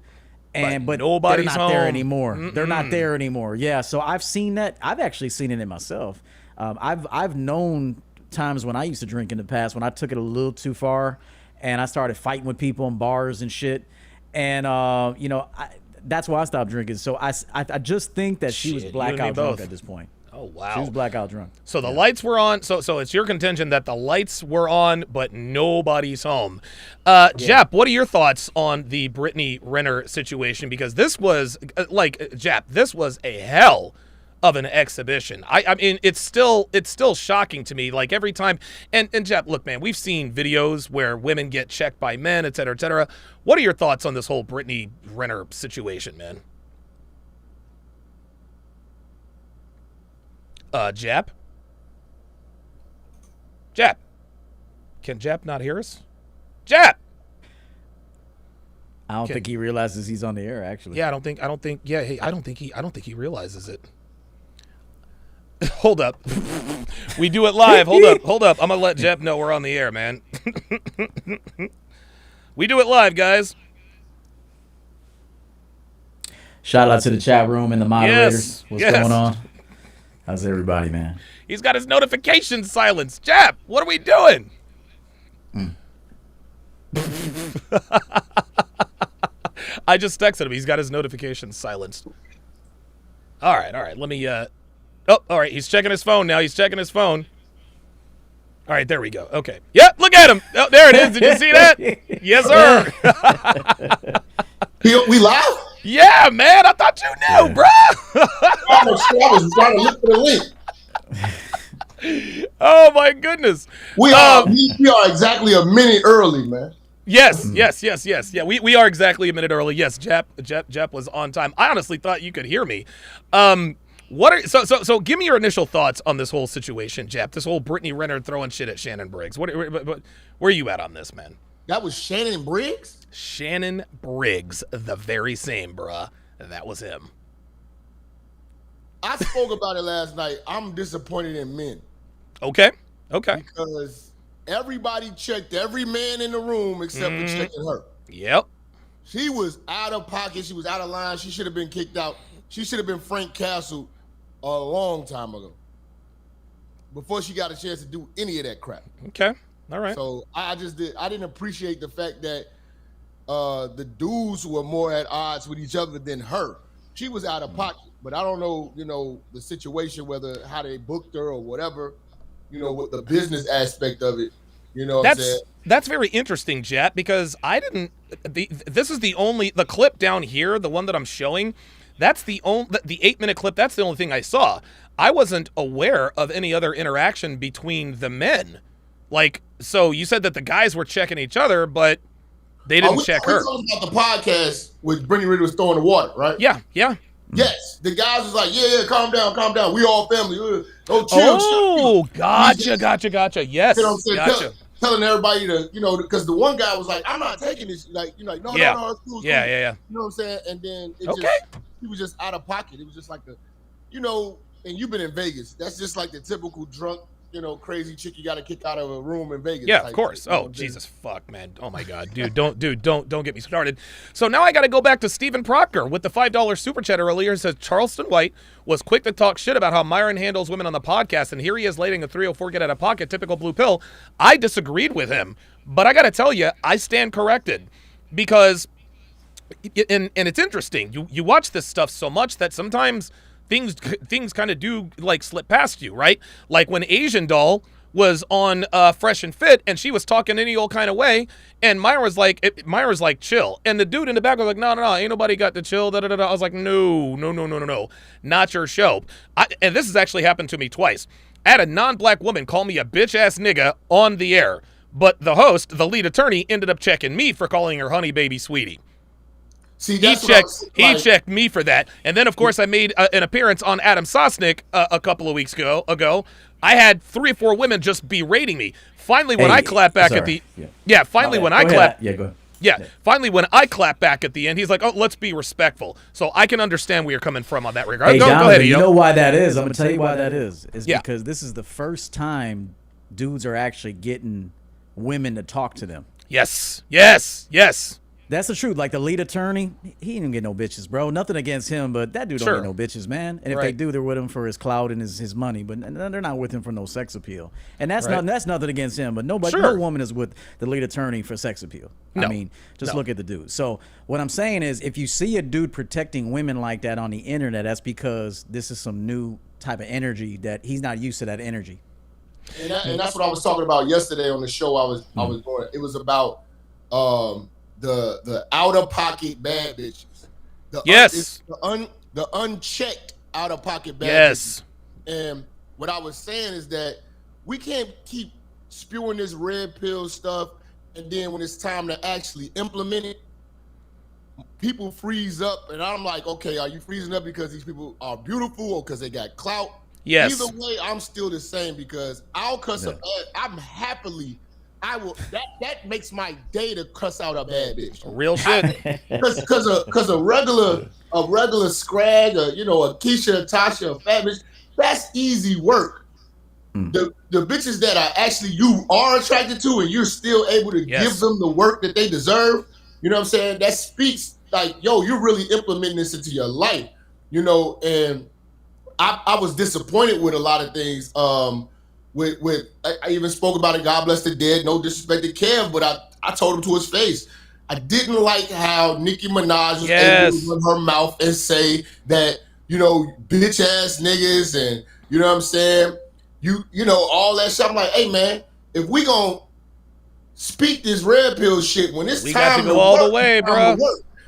but nobody's they're not there home. anymore. Mm-mm. They're not there anymore. Yeah. So I've seen that. I've actually seen it in myself. I've known times when I used to drink in the past when I took it a little too far, and I started fighting with people in bars and shit. And that's why I stopped drinking. So I just think that she was blackout drunk at this point. Oh wow, she was blackout drunk. So the lights were on. So it's your contention that the lights were on, but nobody's home. Jap, what are your thoughts on the Brittany Renner situation? Because this was Jap, this was a hell of an exhibition. I mean, it's still shocking to me. Like every time, and Jap, look, man, we've seen videos where women get checked by men, et cetera, et cetera. What are your thoughts on this whole Brittany Renner situation, man? Jap? Jap? Can Jap not hear us? Jap! I don't think he realizes he's on the air, actually. Yeah, I don't think he realizes it. Hold up. We do it live. Hold up. I'm gonna let Jep know we're on the air, man. We do it live, guys. Shout out to the chat room and the moderators. What's Yes. going on? How's everybody, man? He's got his notifications silenced. Jep, what are we doing? I just texted him. He's got his notifications silenced. All right. Let me Oh, all right. He's checking his phone now. All right, there we go. Okay. Yep, look at him. Oh, there it is. Did you see that? Yes, sir. We live? Yeah, man. I thought you knew, bro. I was trying to look for the link. Oh my goodness. We are exactly a minute early, man. Yes. Yeah, we are exactly a minute early. Yes, Jep was on time. I honestly thought you could hear me. So give me your initial thoughts on this whole situation, Jep. This whole Brittany Renner throwing shit at Shannon Briggs. Where are you at on this, man? That was Shannon Briggs? Shannon Briggs, the very same, bruh. That was him. I spoke about it last night. I'm disappointed in men. Okay. Because everybody checked every man in the room except for checking her. Yep. She was out of pocket. She was out of line. She should have been kicked out. She should have been Frank Castle a long time ago, before she got a chance to do any of that crap. Okay. All right. So I didn't appreciate the fact that the dudes were more at odds with each other than her. She was out of pocket, but I don't know, the situation, whether how they booked her or whatever, with the business aspect of it. That's very interesting, Jet, because this is the clip down here, the one that I'm showing. That's the 8-minute clip. That's the only thing I saw. I wasn't aware of any other interaction between the men. So you said that the guys were checking each other, but they didn't check her. We're talking about the podcast with Brittany Renner was throwing the water, right? Yeah. Yes, the guys was like, yeah, calm down. We all family. Oh, gotcha. Yes, you know what I'm saying? gotcha. telling everybody to, because the one guy was like, I'm not taking this. Like, no, it's cool. Yeah. You know what I'm saying? And then he was just out of pocket. It was just like and you've been in Vegas. That's just like the typical drunk, crazy chick you got to kick out of a room in Vegas. Yeah, of course. Oh, Jesus, fuck, man. Oh my God, dude, don't get me started. So now I got to go back to Stephen Proctor with the $5 super chat earlier. It says Charleston White was quick to talk shit about how Myron handles women on the podcast, and here he is letting a 304 get out of pocket. Typical blue pill. I disagreed with him, but I got to tell you, I stand corrected because, and it's interesting. You watch this stuff so much that sometimes things kind of do like slip past you, right? Like when Asian Doll was on Fresh and Fit and she was talking any old kind of way, and Myra's like, chill. And the dude in the back was like, no, ain't nobody got to chill. Da, da, da, da. I was like, no, not your show. And this has actually happened to me twice. I had a non-black woman call me a bitch-ass nigga on the air, but the host, the lead attorney, ended up checking me for calling her honey baby sweetie. See, he checked me for that. And then, of course, I made an appearance on Adam Sosnick a couple of weeks ago. I had 3 or 4 women just berating me. Finally, when I clap back at the finally when I clap finally when I clap back at the end, he's like, "Oh, let's be respectful." So I can understand where you're coming from on that regard. Hey, go Donovan, ahead, you Eo. know why that is? I'm gonna tell you why that is. It's because this is the first time dudes are actually getting women to talk to them. Yes. That's the truth. Like the lead attorney, he didn't get no bitches, bro. Nothing against him, but that dude don't get no bitches, man. And if they do, they're with him for his clout and his money, but they're not with him for no sex appeal. And that's nothing against him, but no woman is with the lead attorney for sex appeal. No. I mean, just look at the dude. So what I'm saying is, if you see a dude protecting women like that on the internet, that's because this is some new type of energy that he's not used to that energy. And that's what I was talking about yesterday on the show. I was going. It was about the out of pocket bad bitches. The unchecked out of pocket bad bitches. And what I was saying is that we can't keep spewing this red pill stuff, and then when it's time to actually implement it, people freeze up. And I'm like, okay, are you freezing up because these people are beautiful or because they got clout? Yes. Either way, I'm still the same because I'll cuss a bad. I will. That makes my day to cuss out a bad bitch. Real shit. Because a regular scrag, a Keisha, a Tasha, a fat bitch, that's easy work. The bitches that are actually you are attracted to and you're still able to give them the work that they deserve. You know what I'm saying? That speaks like, yo, you're really implementing this into your life. And I was disappointed with a lot of things. I even spoke about it. God bless the dead. No disrespect to Kev, but I told him to his face. I didn't like how Nicki Minaj was able to run her mouth and say that bitch ass niggas and you know what I'm saying. All that shit. I'm like, hey man, if we gonna speak this red pill shit when it's we time got to go to all work, the way, bro.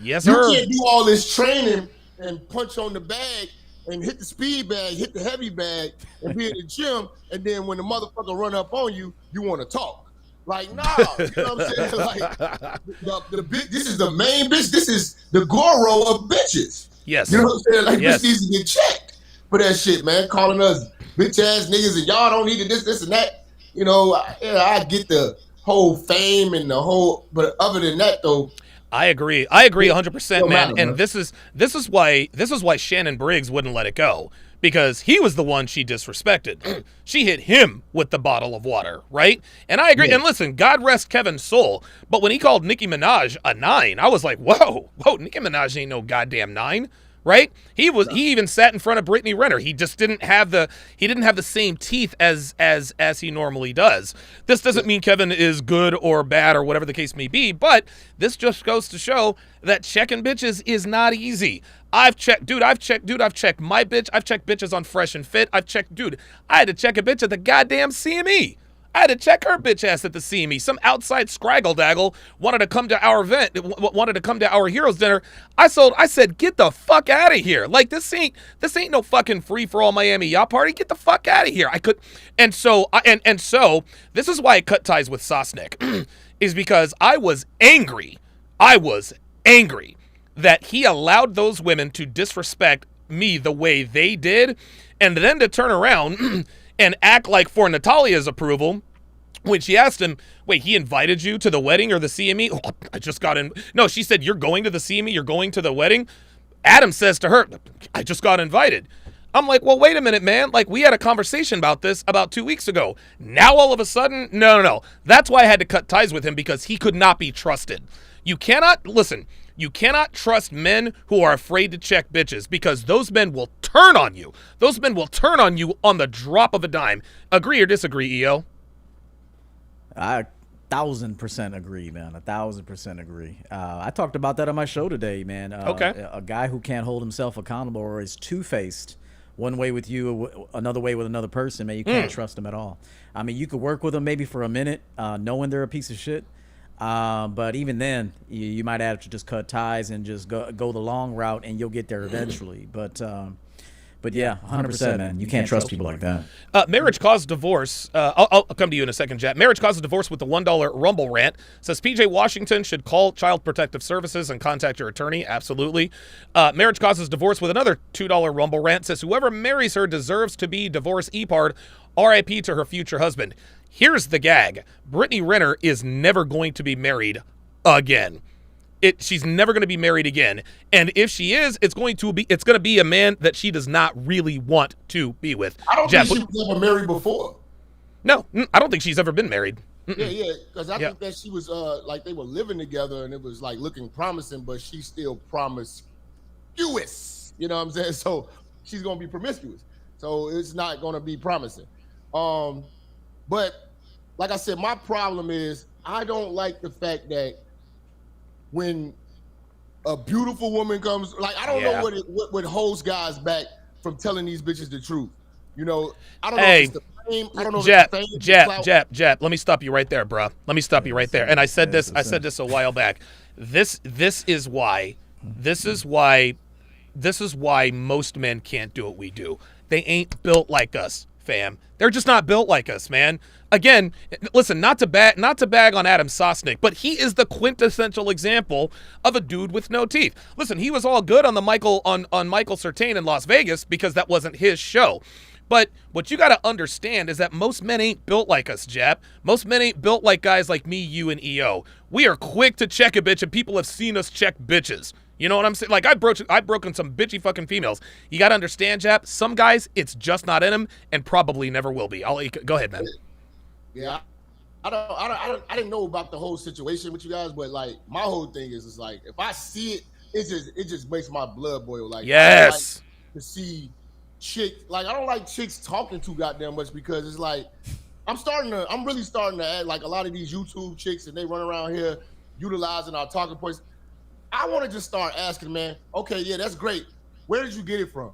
Yes, sir. You can't do all this training and punch on the bag and hit the speed bag, hit the heavy bag, and be in the gym, and then when the motherfucker run up on you, you want to talk. Like, nah, you know what I'm saying? Like, this is the main bitch. This is the Goro of bitches. Yes. You know what I'm saying? Like, bitch needs to get checked for that shit, man. Calling us bitch ass niggas and y'all don't need to this and that. I get the whole fame and the whole, but other than that, though, I agree 100%, man. And this is why Shannon Briggs wouldn't let it go, because he was the one she disrespected. She hit him with the bottle of water, right? And I agree. Yeah. And listen, God rest Kevin's soul, but when he called Nicki Minaj a 9, I was like, whoa, Nicki Minaj ain't no goddamn 9. Right? He even sat in front of Brittany Renner. He just didn't have the same teeth as he normally does. This doesn't mean Kevin is good or bad or whatever the case may be, but this just goes to show that checking bitches is not easy. I've checked my bitch. I've checked bitches on Fresh and Fit. I had to check a bitch at the goddamn CME. I had to check her bitch ass at the CME. Some outside scraggle daggle wanted to come to our event, wanted to come to our Heroes Dinner. I said, get the fuck out of here. Like, this ain't no fucking free for all Miami yacht party. Get the fuck out of here. So this is why I cut ties with Sosnick, is because I was angry that he allowed those women to disrespect me the way they did, and then to turn around and act like for Natalia's approval, when she asked him, wait, he invited you to the wedding or the CME? Oh, I just got in. No, she said, you're going to the CME, you're going to the wedding? Adam says to her, I just got invited. I'm like, well, wait a minute, man. Like, we had a conversation about this about 2 weeks ago. Now, all of a sudden, no. That's why I had to cut ties with him, because he could not be trusted. You cannot trust men who are afraid to check bitches, because those men will turn on you. Those men will turn on you on the drop of a dime. Agree or disagree, EO? I 1,000% agree, man. 1,000% agree. I talked about that on my show today, man. Okay. A guy who can't hold himself accountable or is two-faced, one way with you, another way with another person, man, you can't trust them at all. I mean, you could work with them maybe for a minute, knowing they're a piece of shit. But even then, you might have to just cut ties and just go the long route, and you'll get there eventually. But yeah, 100%, man. You can't trust people like that. Marriage caused divorce. I'll come to you in a second, Jack. Marriage causes divorce with the $1 Rumble rant. Says PJ Washington should call Child Protective Services and contact your attorney. Absolutely. Marriage causes divorce with another $2 Rumble rant. Says whoever marries her deserves to be divorce e-pard. RIP to her future husband. Here's the gag. Brittany Renner is never going to be married again. She's never going to be married again. And if she is, it's going to be a man that she does not really want to be with. I don't Jeff, think she was ever married before. No, I don't think she's ever been married. Yeah, because I think that she was like they were living together and it was like looking promising, but she's still promiscuous. You know what I'm saying? So she's gonna be promiscuous. So it's not gonna be promising. But like I said, my problem is I don't like the fact that when a beautiful woman comes, like I don't know what holds guys back from telling these bitches the truth. You know, I don't know if it's the fame. I don't know if it's the fame. Jap, let me stop you right there, bro. Let me stop you right there. And I said this a while back. This is why most men can't do what we do. They ain't built like us, fam. They're just not built like us, man. Again, listen, not to bag on Adam Sosnick, but he is the quintessential example of a dude with no teeth. Listen, he was all good on the Michael Surtain in Las Vegas because that wasn't his show. But what you got to understand is that most men ain't built like us, Jap. Most men ain't built like guys like me, you, and EO. We are quick to check a bitch, and people have seen us check bitches. You know what I'm saying? Like, I've broken some bitchy fucking females. You got to understand, Jap, some guys, it's just not in them and probably never will be. Go ahead, man. Yeah, I didn't know about the whole situation with you guys, but like my whole thing is like if I see it, it just makes my blood boil. Like yes, I like to see chicks. Like I don't like chicks talking too goddamn much because it's like I'm really starting to act like a lot of these YouTube chicks and they run around here utilizing our talking points. I want to just start asking, man. Okay, yeah, that's great. Where did you get it from?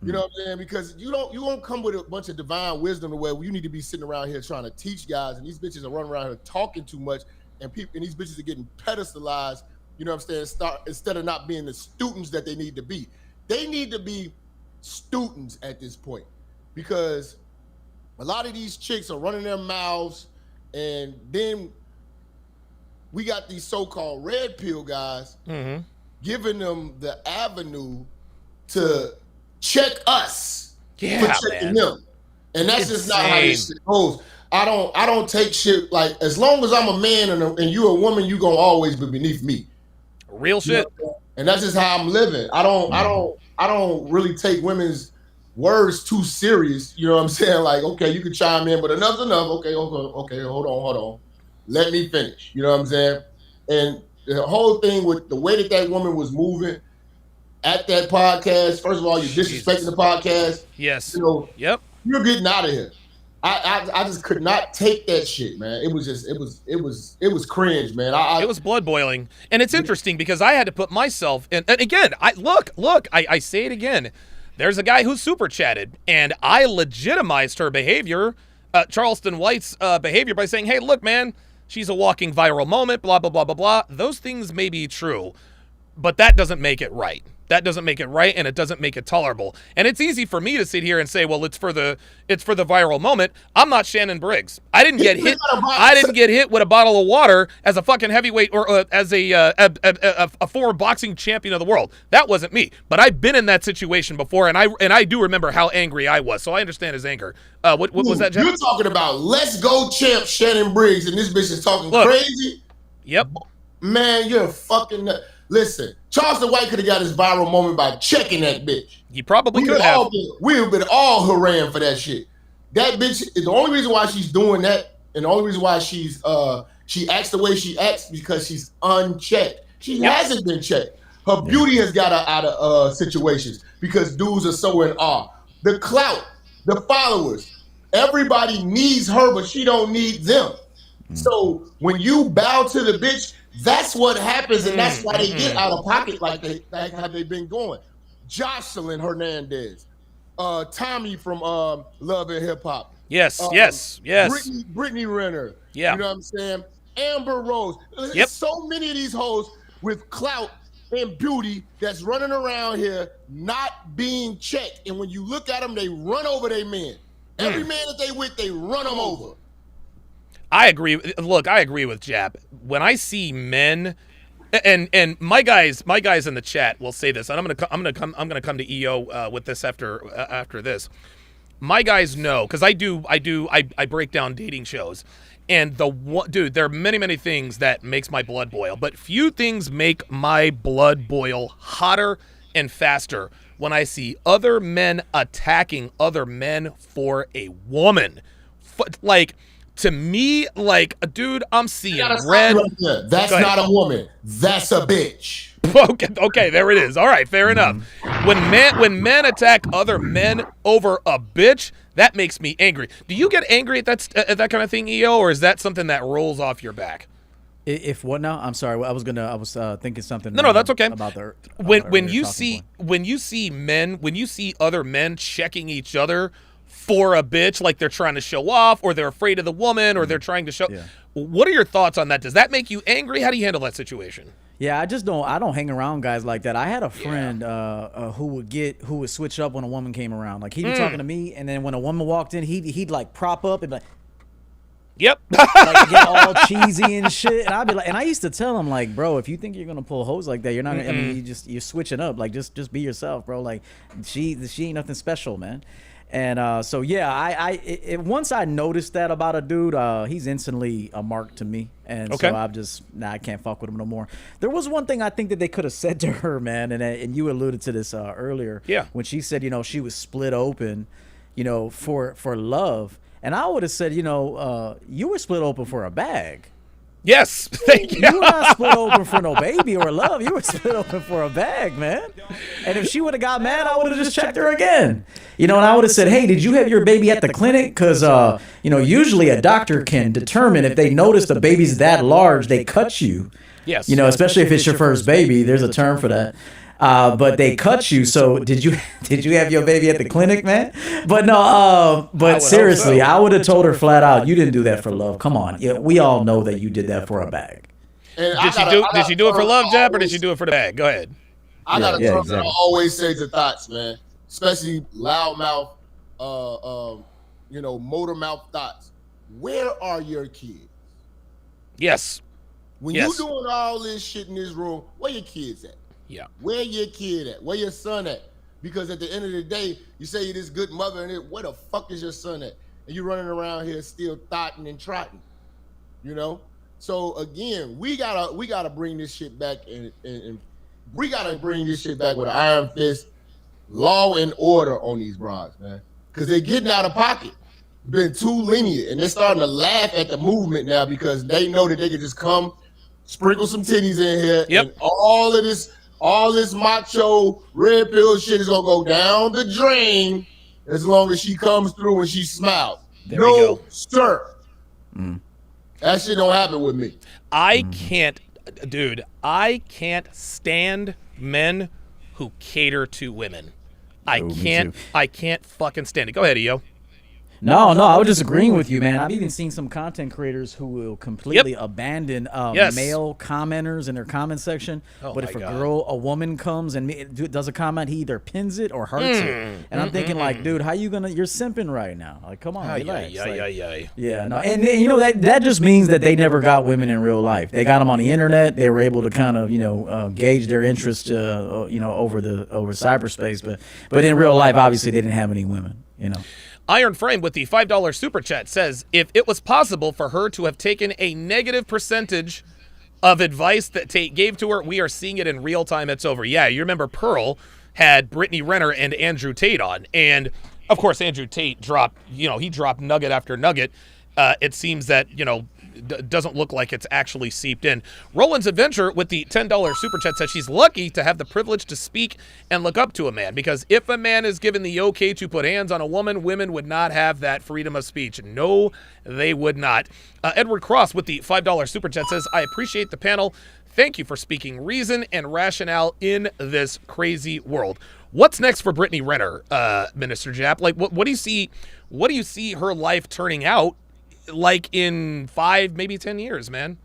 You know what I'm saying? Because you won't come with a bunch of divine wisdom to where you need to be sitting around here trying to teach guys, and these bitches are running around here talking too much, and these bitches are getting pedestalized. You know what I'm saying? Instead of not being the students that they need to be, they need to be students at this point, because a lot of these chicks are running their mouths, and then we got these so-called red pill guys giving them the avenue to check us for checking them, and that's just not how this shit goes. I don't take shit like as long as I'm a man and you a woman, you gonna always be beneath me. Real shit. And that's just how I'm living. I don't really take women's words too serious. You know what I'm saying? Like, okay, you can chime in, but enough's enough. Okay, hold on. Let me finish. You know what I'm saying? And the whole thing with the way that woman was moving at that podcast, first of all, you're disrespecting the podcast. Yes. You know, yep. You're getting out of here. I just could not take that shit, man. It was cringe, man. It was blood boiling. And it's interesting because I had to put myself in, and again, I say it again. There's a guy who super chatted and I legitimized her behavior, Charleston White's behavior, by saying, hey, look, man, she's a walking viral moment, blah, blah, blah, blah, blah. Those things may be true, but that doesn't make it right. That doesn't make it right, and it doesn't make it tolerable. And it's easy for me to sit here and say, well, it's for the viral moment. I'm not Shannon Briggs. I didn't get hit. I didn't get hit with a bottle of water as a fucking heavyweight or as a former boxing champion of the world. That wasn't me. But I've been in that situation before, and I do remember how angry I was. So I understand his anger. What was that, Jeff? You're talking about let's go champ Shannon Briggs, and this bitch is talking crazy. Yep. Man, you're fucking nut. Listen, Charleston White could have got his viral moment by checking that bitch. He probably could have. We've been all hurrahing for that shit. That bitch is the only reason why she's doing that, and the only reason why she acts the way she acts because she's unchecked. She hasn't been checked. Her beauty has got her out of situations because dudes are so in awe. The clout, the followers, everybody needs her, but she don't need them. So when you bow to the bitch, that's what happens, and that's why they get out of pocket like how they've been going. Jocelyn Hernandez, Tommy from Love and Hip Hop. Yes. Brittany Renner. Yeah. You know what I'm saying? Amber Rose. Yep. There's so many of these hoes with clout and beauty that's running around here not being checked. And when you look at them, they run over their men. Every man that they with, they run them over. I agree. Look, I agree with Jap. When I see men, and my guys in the chat will say this, and I'm gonna come to EO with this after this. My guys know, because I break down dating shows, and dude, there are many things that makes my blood boil, but few things make my blood boil hotter and faster when I see other men attacking other men for a woman, like. To me, like, dude, I'm seeing red. That's not a woman. That's a bitch. Okay, there it is. All right, fair enough. When men attack other men over a bitch, that makes me angry. Do you get angry at that kind of thing, EO, or is that something that rolls off your back? If what now? I'm sorry. I was thinking something. No, that's okay. About the when you see other men checking each other for a bitch, like they're trying to show off, or they're afraid of the woman, or they're trying to show. Yeah. What are your thoughts on that? Does that make you angry? How do you handle that situation? Yeah, I don't hang around guys like that. I had a friend who would switch up when a woman came around. Like he'd be talking to me, and then when a woman walked in, he'd like prop up and be like, yep, like get all cheesy and shit. And I'd be like, and I used to tell him like, bro, if you think you're gonna pull hoes like that, you're not. I mean, you're switching up. Like just be yourself, bro. Like she ain't nothing special, man. And so yeah, once I noticed that about a dude, he's instantly a mark to me, and so I'm just I can't fuck with him no more. There was one thing I think that they could have said to her, man, and you alluded to this earlier, when she said, she was split open, for love, and I would have said, you were split open for a bag. Yes, thank you. You were not split open for no baby or love. You were split open for a bag, man. And if she would have got mad, I would have just checked her again. And I would have said, hey, did you have your baby at the clinic? Because, usually a doctor can determine if they notice the baby's that large, they cut you. Yes. Especially if it's your first baby. There's a term for that. But they cut you. So did you have your baby at the clinic, man? But no. But seriously, I would have told her flat out, you didn't do that for love. Come on, we all know that you did that for a bag. Did she do it for love, Jab, or did she do it for the bag? Go ahead. I got a term that I always say to thoughts, man, especially loudmouth, motor mouth thoughts. Where are your kids? Yes. When you doing all this shit in this room, where your kids at? Yeah. Where your kid at? Where your son at? Because at the end of the day, you say you're this good mother, and where the fuck is your son at? And you running around here still thotting and trotting, So again, we gotta bring this shit back, and we gotta bring this shit back with an iron fist, law and order on these broads, man. Because they're getting out of pocket, been too lenient, and they're starting to laugh at the movement now because they know that they can just come, sprinkle some titties in here, and all this macho red pill shit is gonna go down the drain as long as she comes through and she smiles. There we go. Sir. That shit don't happen with me. I can't stand men who cater to women. I can't fucking stand it. Go ahead, EO. No, I was just agreeing with you, man. I've even seen some content creators who will completely abandon male commenters in their comment section. Oh but if a woman comes and does a comment, he either pins it or hearts it. And I'm thinking, like, dude, how you gonna? You're simping right now. Like, come on, relax. Yeah, no, and you know that just means that they never got women in real life. They got them on the internet. They were able to kind of gauge their interest over cyberspace, but in real life, obviously, they didn't have any women. Iron Frame with the $5 super chat says, if it was possible for her to have taken a negative percentage of advice that Tate gave to her, we are seeing it in real time. It's over. Yeah, you remember Pearl had Brittany Renner and Andrew Tate on, and of course Andrew Tate dropped nugget after nugget. It seems that doesn't look like it's actually seeped in. Roland's Adventure with the $10 super chat says she's lucky to have the privilege to speak and look up to a man, because if a man is given the okay to put hands on a woman, women would not have that freedom of speech. No, they would not. Edward Cross with the $5 super chat says, I appreciate the panel. Thank you for speaking reason and rationale in this crazy world. What's next for Brittany Renner, Minister Jap? Like, what do you see? What do you see her life turning out like in 5, maybe 10 years, man?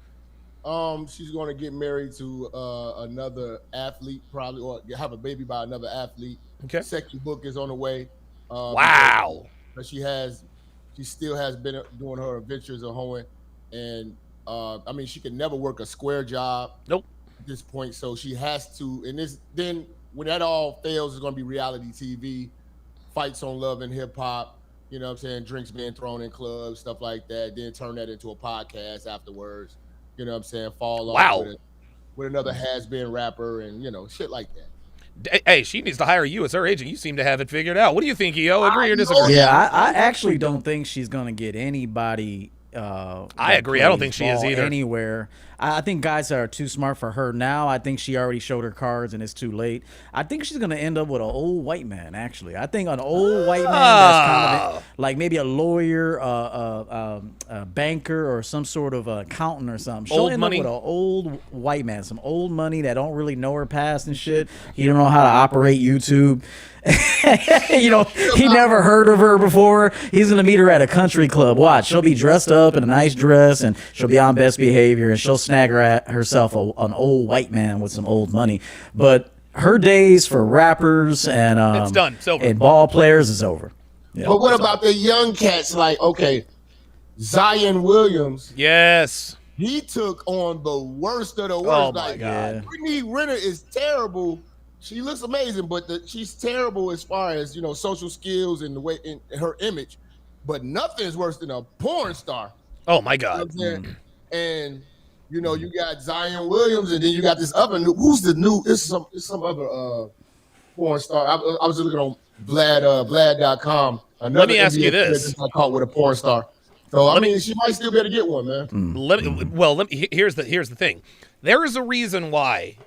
She's going to get married to another athlete, probably, or have a baby by another athlete. Okay. Second book is on the way. Wow. But she still has been doing her adventures of hoeing, and I mean, she could never work a square job. Nope. At this point, so she has to. And then when that all fails, it's going to be reality TV, fights on Love and Hip Hop. You know what I'm saying? Drinks being thrown in clubs, stuff like that. Then turn that into a podcast afterwards. You know what I'm saying? Fall off with another has-been rapper and, shit like that. Hey, she needs to hire you as her agent. You seem to have it figured out. What do you think, EO? Agree or disagree? Yeah, I actually don't think she's going to get anybody. I agree. I don't think she is either. Anywhere. I think guys are too smart for her now. I think she already showed her cards and it's too late. I think she's going to end up with an old white man, actually. I think an old white man that's kind of like maybe a lawyer, a banker, or some sort of accountant or something. She'll end up with an old white man, some old money that don't really know her past and shit. He don't know how to operate YouTube. He never heard of her before. He's gonna meet her at a country club. Watch, she'll be dressed up in a nice dress and she'll be on best behavior and she'll snag herself an old white man with some old money. But her days for rappers and it's done. It's over. And ball players is over. Yeah. But what about the young cats? Like, Zion Williams. Yes. He took on the worst of the worst. Oh my God. Brittany Renner is terrible. She looks amazing, but she's terrible as far as, social skills and the way in her image. But nothing's worse than a porn star. Oh my God. And you got Zion Williams, and then you got this other who's the new? It's some other porn star. I was looking on Vlad.com. Let me ask you this: I caught with a porn star. So she might still be able to get one, man. Here's the thing. There is a reason why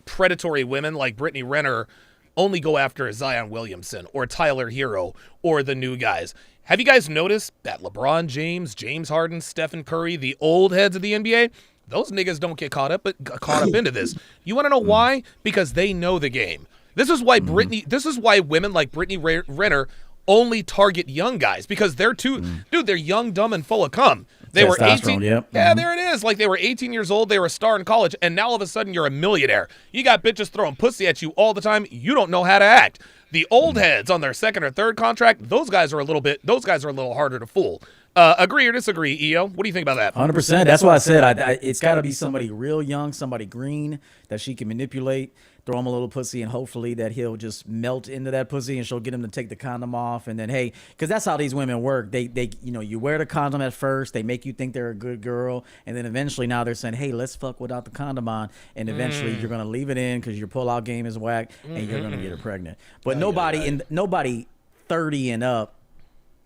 predatory women like Brittany Renner only go after Zion Williamson or Tyler Hero or the new guys. Have you guys noticed that LeBron James, James Harden, Stephen Curry, the old heads of the NBA, those niggas don't get caught up into this. You want to know why? Because they know the game. This is why women like Brittany Renner only target young guys, because they're they're young, dumb, and full of cum. They were 18. Yep. Yeah, there it is. Like, they were 18 years old. They were a star in college, and now all of a sudden you're a millionaire. You got bitches throwing pussy at you all the time. You don't know how to act. The old heads on their second or third contract, those guys are a little harder to fool. Agree or disagree, EO? What do you think about that? 100%. That's why I said it's got to be somebody real young, somebody green that she can manipulate, throw him a little pussy, and hopefully that he'll just melt into that pussy and she'll get him to take the condom off. And then, hey, because that's how these women work. They you wear the condom at first, they make you think they're a good girl, and then eventually now they're saying, hey, let's fuck without the condom on, and eventually you're gonna leave it in because your pull-out game is whack, and you're gonna get her pregnant. But nobody 30 and up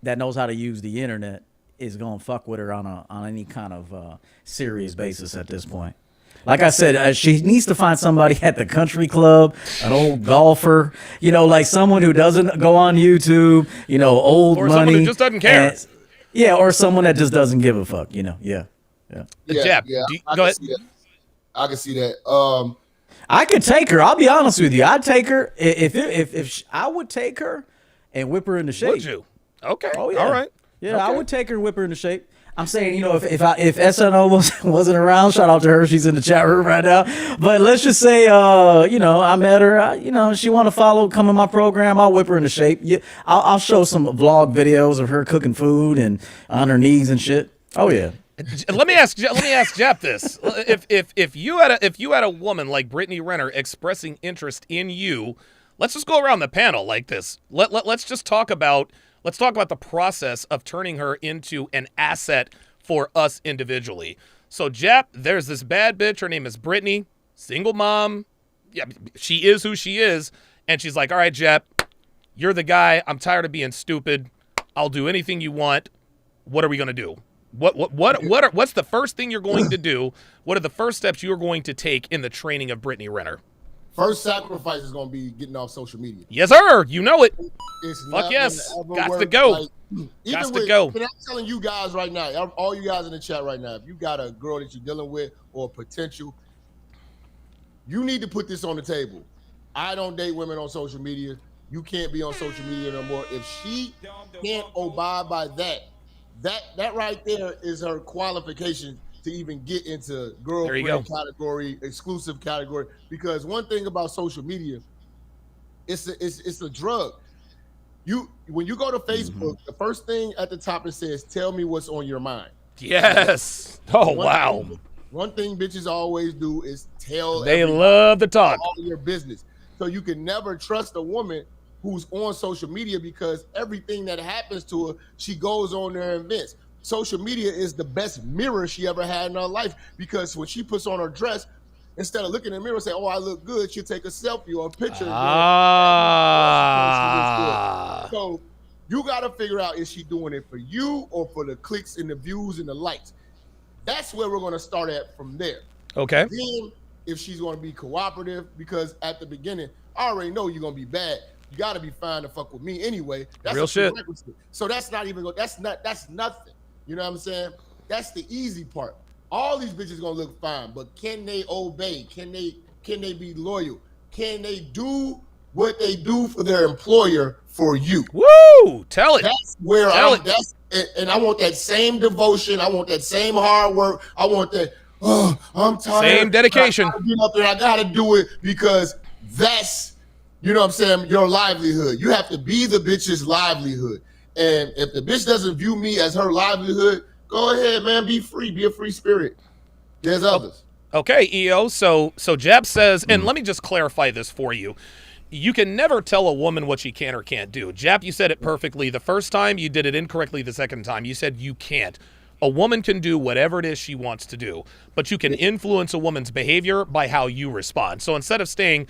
that knows how to use the internet is gonna fuck with her on any kind of serious basis at this point. Like I said, she needs to find somebody at the country club, an old golfer, like someone who doesn't go on YouTube, old or money. Or someone who just doesn't care. Or someone that just doesn't give a fuck, Yeah. Jab, go ahead. I can see that. I could take her. I'll be honest with you. I'd take her if I would take her and whip her into shape. Would you? Okay. Oh yeah. All right. Yeah, Okay. I would take her and whip her into shape. I'm saying, you know, if SNO wasn't around, shout out to her. She's in the chat room right now. But let's just say, you know, I met her. You know, she want to come in my program. I'll whip her into shape. Yeah, I'll show some vlog videos of her cooking food and on her knees and shit. Oh yeah. Let me ask Jap this: if you had a woman like Brittany Renner expressing interest in you, let's just go around the panel like this. Let's just talk about the process of turning her into an asset for us individually. So Jap, there's this bad bitch. Her name is Brittany, single mom. Yeah, she is who she is, and she's like, all right, Jap, you're the guy. I'm tired of being stupid. I'll do anything you want. What are we gonna do? What's the first thing you're going to do? What are the first steps you're going to take in the training of Brittany Renner? First sacrifice is going to be getting off social media. Yes, sir. You know it. It's Fuck not yes. gonna ever Got to work. go. Like, Got even to with, go. and I'm telling you guys right now, all you guys in the chat right now, if you got a girl that you're dealing with or potential, you need to put this on the table. I don't date women on social media. You can't be on social media no more. If she can't abide by that right there is her qualification to even get into girlfriend category, exclusive category. Because one thing about social media, it's a drug. When you go to Facebook, the first thing at the top it says, "Tell me what's on your mind." Yes. Oh, wow. One thing bitches always do is tell. They love to talk. All your business. So you can never trust a woman who's on social media because everything that happens to her, she goes on there and vents. Social media is the best mirror she ever had in her life because when she puts on her dress, instead of looking in the mirror and say, "Oh, I look good," she'll take a selfie or a picture. So you got to figure out, is she doing it for you or for the clicks and the views and the likes? That's where we're going to start at from there. Okay. Then if she's going to be cooperative, because at the beginning, I already know you're going to be bad. You got to be fine to fuck with me anyway. That's real shit. So that's not even, that's nothing. You know what I'm saying? That's the easy part. All these bitches going to look fine, but can they obey? Can they be loyal? Can they do what they do for their employer for you? Woo! Tell it. That's where and I want that same devotion. I want that same hard work. I want that, I'm tired. Same dedication. I gotta get up there. I got to do it because that's, you know what I'm saying, your livelihood. You have to be the bitch's livelihood. And if the bitch doesn't view me as her livelihood, go ahead, man. Be free. Be a free spirit. There's others. Okay, EO. So Jab says, and let me just clarify this for you. You can never tell a woman what she can or can't do. Jap, you said it perfectly. The first time, you did it incorrectly the second time. You said you can't. A woman can do whatever it is she wants to do, but you can influence a woman's behavior by how you respond. So instead of saying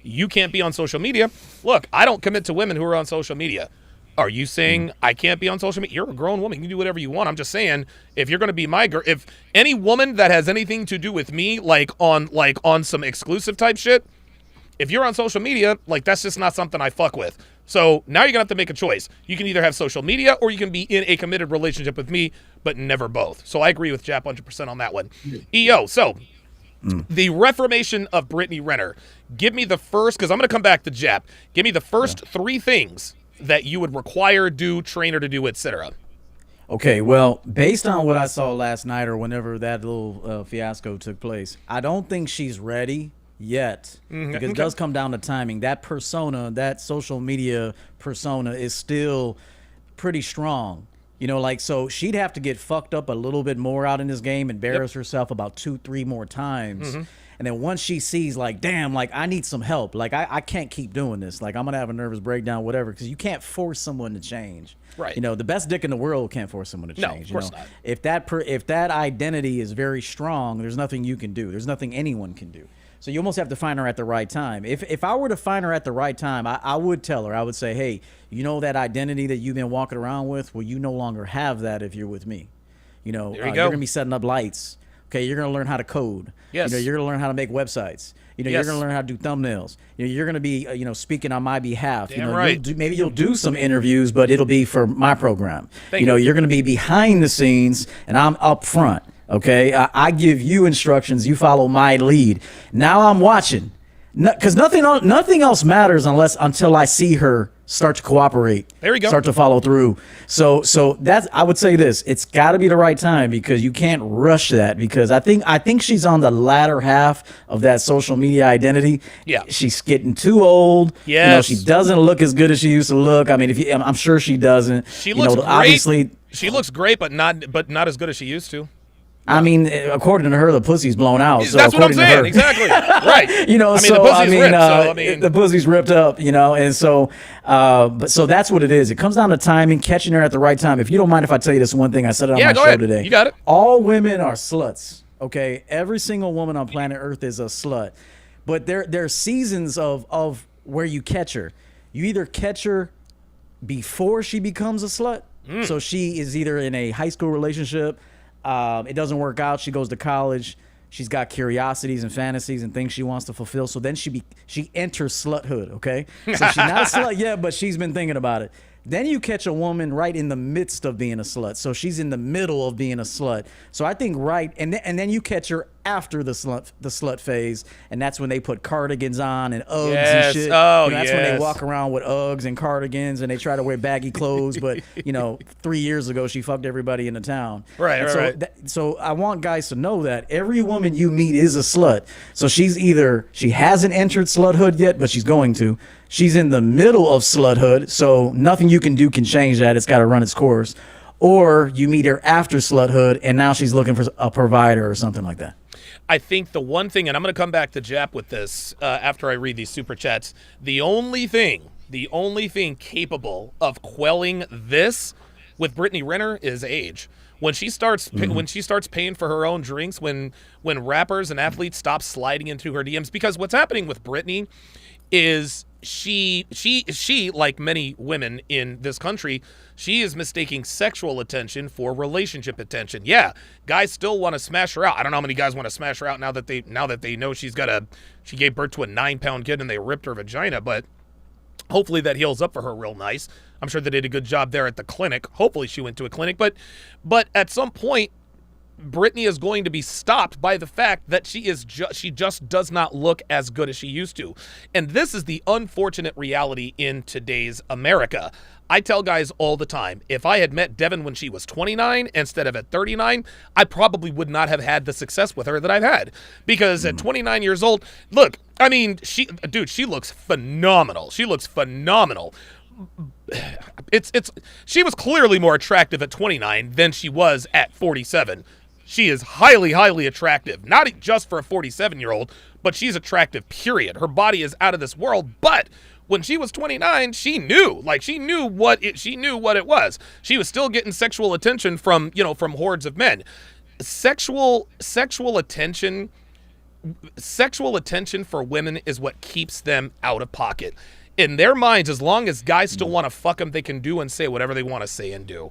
you can't be on social media, look, I don't commit to women who are on social media. Are you saying I can't be on social media? You're a grown woman. You can do whatever you want. I'm just saying, if you're going to be my girl, if any woman that has anything to do with me, like on some exclusive type shit, if you're on social media, like that's just not something I fuck with. So now you're going to have to make a choice. You can either have social media or you can be in a committed relationship with me, but never both. So I agree with Jap 100% on that one. EO, so the reformation of Brittany Renner. Give me the first, because I'm going to come back to Jap. Give me the first three things that you would require, do, train her to do, etc. Okay, well, based on what I saw last night or whenever that little fiasco took place, I don't think she's ready yet, because it does come down to timing. That persona, that social media persona is still pretty strong. You know, like, so she'd have to get fucked up a little bit more out in this game, embarrass herself about 2-3 more times. And then once she sees, like, damn, like, I need some help. Like, I can't keep doing this. Like, I'm going to have a nervous breakdown, whatever, because you can't force someone to change. Right. You know, the best dick in the world can't force someone to change. No, of course not. If that identity is very strong, there's nothing you can do. There's nothing anyone can do. So you almost have to find her at the right time. If I were to find her at the right time, I would tell her. I would say, hey, you know that identity that you've been walking around with? Well, you no longer have that if you're with me. You know, you're going to be setting up lights. Okay, you're going to learn how to code. Yes. You know, you're going to learn how to make websites. You know, you're going to learn how to do thumbnails. You know, you're going to be, speaking on my behalf. Damn right. Maybe you'll do some interviews, but it'll be for my program. You know, you're going to be behind the scenes, and I'm up front. Okay, I give you instructions. You follow my lead. Now I'm watching, because nothing else matters until I see her start to cooperate. There you go. Start to follow through. So that's, I would say this, it's got to be the right time, because you can't rush that, because I think she's on the latter half of that social media identity. Yeah. She's getting too old. Yes. She doesn't look as good as she used to look. I mean, I'm sure she doesn't. She looks great. Obviously, she looks great, but not as good as she used to. I mean, according to her, the pussy's blown out. So That's what I'm according to saying. her- Exactly. Right. The pussy's ripped. the pussy's ripped up, and so, but so that's what it is. It comes down to timing, catching her at the right time. If you don't mind if I tell you this one thing, I said it on my go show ahead. today. You got it. All women are sluts. Okay, every single woman on planet Earth is a slut, but there are seasons of where you catch her. You either catch her before she becomes a slut. So she is either in a high school relationship. It doesn't work out. She goes to college. She's got curiosities and fantasies and things she wants to fulfill. So then she enters sluthood, okay? So she's not a slut yet, but she's been thinking about it. Then you catch a woman right in the midst of being a slut. So she's in the middle of being a slut. So I think and then you catch her after the slut phase, and that's when they put cardigans on and Uggs and shit. That's when they walk around with Uggs and cardigans, and they try to wear baggy clothes. But 3 years ago she fucked everybody in the town. Right. So I want guys to know that every woman you meet is a slut. So she hasn't entered sluthood yet, but she's going to. She's in the middle of sluthood, so nothing you can do can change that. It's got to run its course. Or you meet her after sluthood, and now she's looking for a provider or something like that. I think the one thing, and I'm going to come back to Jap with this after I read these super chats, the only thing capable of quelling this with Brittany Renner is age. When she starts paying for her own drinks, when rappers and athletes stop sliding into her DMs, because what's happening with Brittany is she like many women in this country, she is mistaking sexual attention for relationship attention. Yeah, guys still want to smash her out. I don't know how many guys want to smash her out now that they know she gave birth to a 9-pound kid and they ripped her vagina, but hopefully that heals up for her real nice. I'm sure they did a good job there at the clinic. Hopefully she went to a clinic, but at some point Brittany is going to be stopped by the fact that she just does not look as good as she used to. And this is the unfortunate reality in today's America. I tell guys all the time, if I had met Devin when she was 29 instead of at 39, I probably would not have had the success with her that I've had. Because at 29 years old, look, I mean, she looks phenomenal. She looks phenomenal. She was clearly more attractive at 29 than she was at 47. She is highly, highly attractive, not just for a 47-year-old, but she's attractive, period. Her body is out of this world, but when she was 29, she knew what it was. She was still getting sexual attention from hordes of men. Sexual attention for women is what keeps them out of pocket. In their minds, as long as guys still want to fuck them, they can do and say whatever they want to say and do.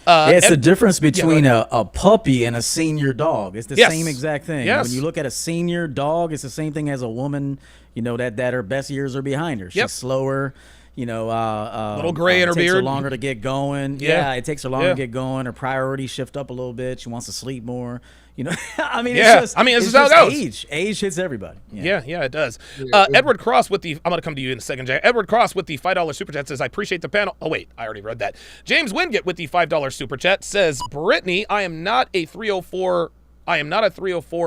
It's the difference between a puppy and a senior dog. It's the same exact thing. Yes. When you look at a senior dog, it's the same thing as a woman, that her best years are behind her. She's slower, little gray in her beard. It takes her longer to get going. Yeah. It takes her longer to get going. Her priorities shift up a little bit. She wants to sleep more. I mean, this is how it goes. Age hits everybody. Yeah, it does. Edward Cross with the, I'm going to come to you in a second, Jay. Edward Cross with the $5 super chat says, I appreciate the panel. Oh, wait, I already read that. James Wingate with the $5 super chat says, Brittany, I am not a 304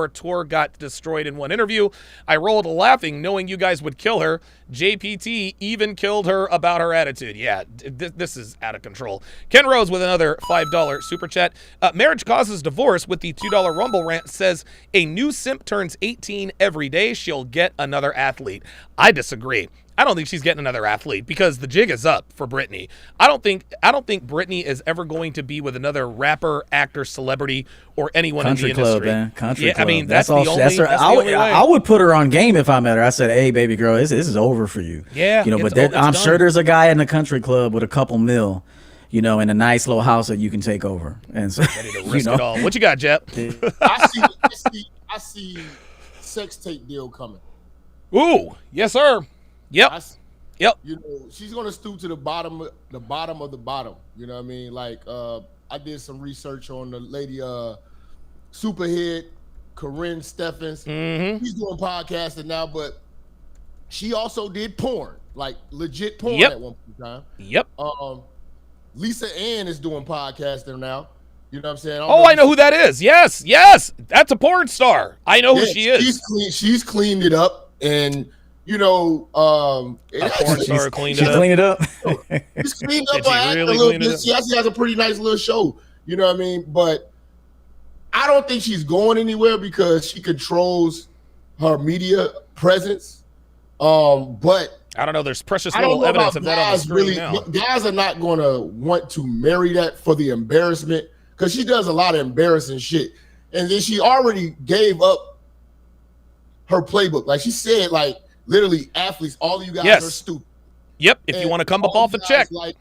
tour got destroyed in one interview. I rolled laughing knowing you guys would kill her. JPT even killed her about her attitude. Yeah, this is out of control. Ken Rose with another $5 super chat. Marriage causes divorce with the $2 Rumble rant says, a new simp turns 18 every day. She'll get another athlete. I disagree. I don't think she's getting another athlete because the jig is up for Brittany. I don't think Brittany is ever going to be with another rapper, actor, celebrity, or anyone Country in the club, industry. man. Country club. I mean, that's the all. only way. I would put her on game if I met her. I said, "Hey, baby girl, this is over for you." Yeah, but I'm sure there's a guy in the country club with a couple mil, in a nice little house that you can take over. And so, ready to risk it all. What you got, Jep? I see sex tape deal coming. Ooh, yes, sir. Yep. Yep. She's gonna stoop to the bottom of the bottom. You know what I mean? Like, I did some research on the lady, Superhead, Corinne Steffens. Mm-hmm. She's doing podcasting now, but she also did porn. like legit porn Yep. at one point in time. Yep. Lisa Ann is doing podcasting now. You know what I'm saying? Oh, I know who that is. Yes, that's a porn star. I know who she is. She's cleaned it up, and you know, A porn star cleaned She it up. cleaned it up. she's cleaned up Did she her act really a little clean it bit. up? She actually has a pretty nice little show. You know what I mean? But I don't think she's going anywhere because she controls her media presence. But I don't know. There's precious I don't little know evidence about of that on the guys screen really. now. Guys are not going to want to marry that for the embarrassment because she does a lot of embarrassing shit. And then she already gave up her playbook. Like she said, like literally, athletes, all of you guys Yes. are stupid. Yep. If you And want to come up all off a you guys check, like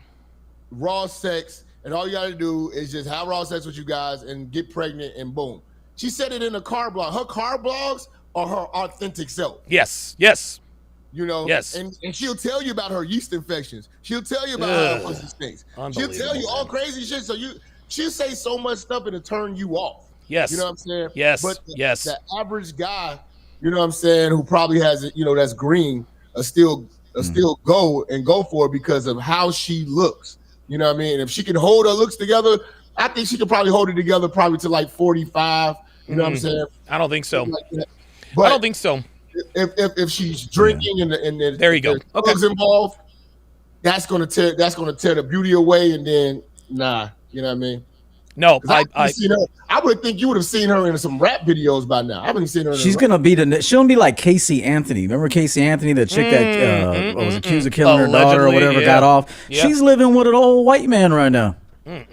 raw sex, and all you got to do is just have raw sex with you guys and get pregnant, and boom. She said it in a car blog. Her car blogs are her authentic self. yes. You know, Yes. and she'll tell you about her yeast infections. She'll tell you about how her pussy stinks. She'll tell you all crazy shit. So she'll say so much stuff and it'll turn you off. Yes. You know what I'm saying? Yes. But Yes. the average guy, you know what I'm saying, who probably has, you know, that's green, still go for it because of how she looks. You know what I mean? If she can hold her looks together, I think she could probably hold it together probably to like 45. You know what I'm saying? I don't think so. Like that. But I don't think so. if she's drinking and There you go. there's Okay. drugs involved, that's gonna tear the beauty away, and then you know what I mean? No, 'Cause I would think you would have seen her in some rap videos by now. I haven't seen her. She's gonna be she'll be like Casey Anthony. Remember Casey Anthony, the chick that was accused of killing her daughter or Allegedly, whatever, yeah. got off. Yep. She's living with an old white man right now.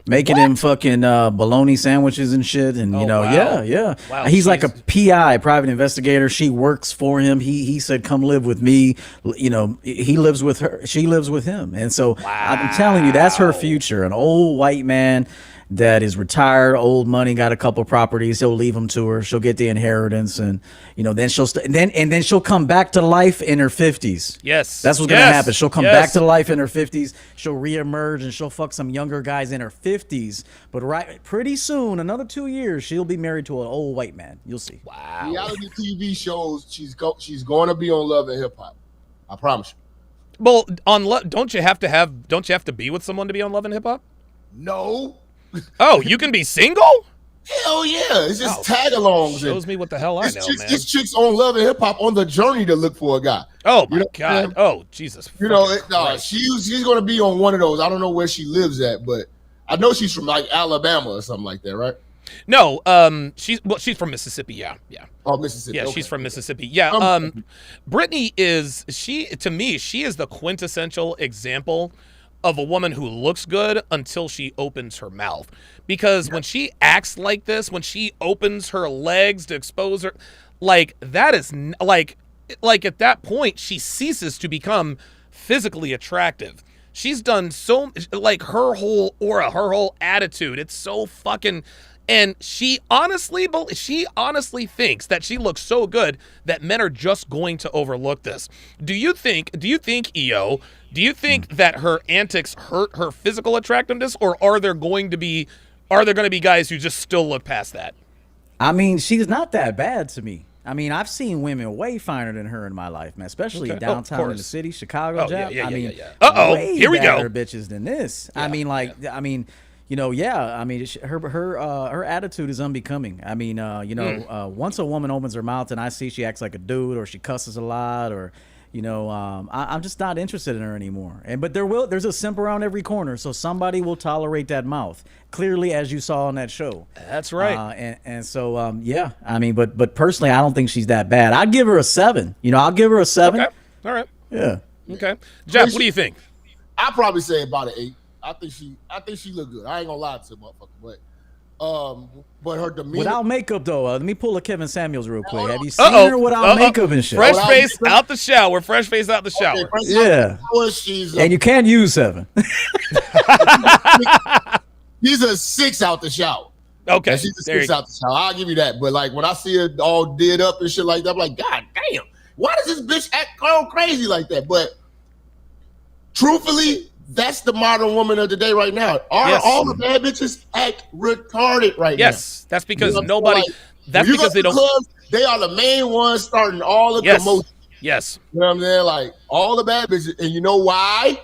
Making him fucking bologna sandwiches and shit, and Oh, you know, wow. yeah. Wow, He's like a she's- PI, private investigator. She works for him. He said, "Come live with me." You know, he lives with her. She lives with him, and so I'm telling you, that's her future. An old white man that is retired, old money, got a couple properties. He'll leave them to her. She'll get the inheritance, and you know, then she'll then she'll come back to life in her 50s. Yes. That's what's gonna Yes. happen. She'll come Yes. back to life in her 50s. She'll reemerge and she'll fuck some younger guys in her 50s. But pretty soon, another 2 years, she'll be married to an old white man. You'll see. Wow. reality TV shows. She's going to be on Love and Hip Hop. I promise you. Well, don't you have to be with someone to be on Love and Hip Hop? No, Oh, you can be single? hell yeah, it's just tag-alongs. Shows me what the hell I know, man. This chick's on Love and Hip Hop on the journey to look for a guy. Oh You my know what I'm God. saying? Oh Jesus. You know, fucking Christ. she's going to be on one of those. I don't know where she lives at, but I know she's from like Alabama or something like that, right? No, she's from Mississippi. Yeah. Oh, Mississippi. Yeah, okay. she's from Mississippi. Yeah. Brittany to me, she is the quintessential example of a woman who looks good until she opens her mouth. Because when she acts like this, when she opens her legs to expose her, like that is like at that point she ceases to become physically attractive. She's done so, like her whole aura, her whole attitude. It's so fucking. And she honestly thinks that she looks so good that men are just going to overlook this. Do you think, EO, that her antics hurt her physical attractiveness, or are there going to be guys who just still look past that? I mean, she's not that bad to me. I mean, I've seen women way finer than her in my life, man. Especially Okay. downtown in the course. city, Chicago. Oh, yeah, Jap. yeah, I yeah, mean, yeah. Uh-oh, way here we go. badder bitches than this. I mean, you know, yeah. I mean, her attitude is unbecoming. I mean, once a woman opens her mouth and I see she acts like a dude, or she cusses a lot, or you know, I'm just not interested in her anymore. But there's a simp around every corner, so somebody will tolerate that mouth. Clearly, as you saw on that show. That's right. So yeah. I mean, but personally, I don't think she's that bad. I'd give her a 7. You know, I'll give her a 7. Okay. All right. Yeah. Okay. Jeff, what do you think? I'd probably say about an 8. I think she looked good. I ain't gonna lie to the motherfucker, but her demeanor Without makeup, though, let me pull a Kevin Samuels real quick. Have you seen Uh-oh. her without Uh-oh. makeup and shit? Fresh Without face makeup? out the shower. Fresh face out the shower. Okay, first Yeah. she's And you can't use 7. she's a 6 out the shower. Okay. And she's a There you 6 go. out the shower. I'll give you that. But like when I see her all did up and shit like that, I'm like, God damn, why does this bitch act all crazy like that? But truthfully, that's the modern woman of the day right now. Yes. All the bad bitches act retarded right now. Yes. That's because You know what I'm nobody. saying? Like, That's when you because go they to the don't. clubs, they are the main ones starting all the Yes. commotion. Yes. You know what I'm saying? Like all the bad bitches, and you know why?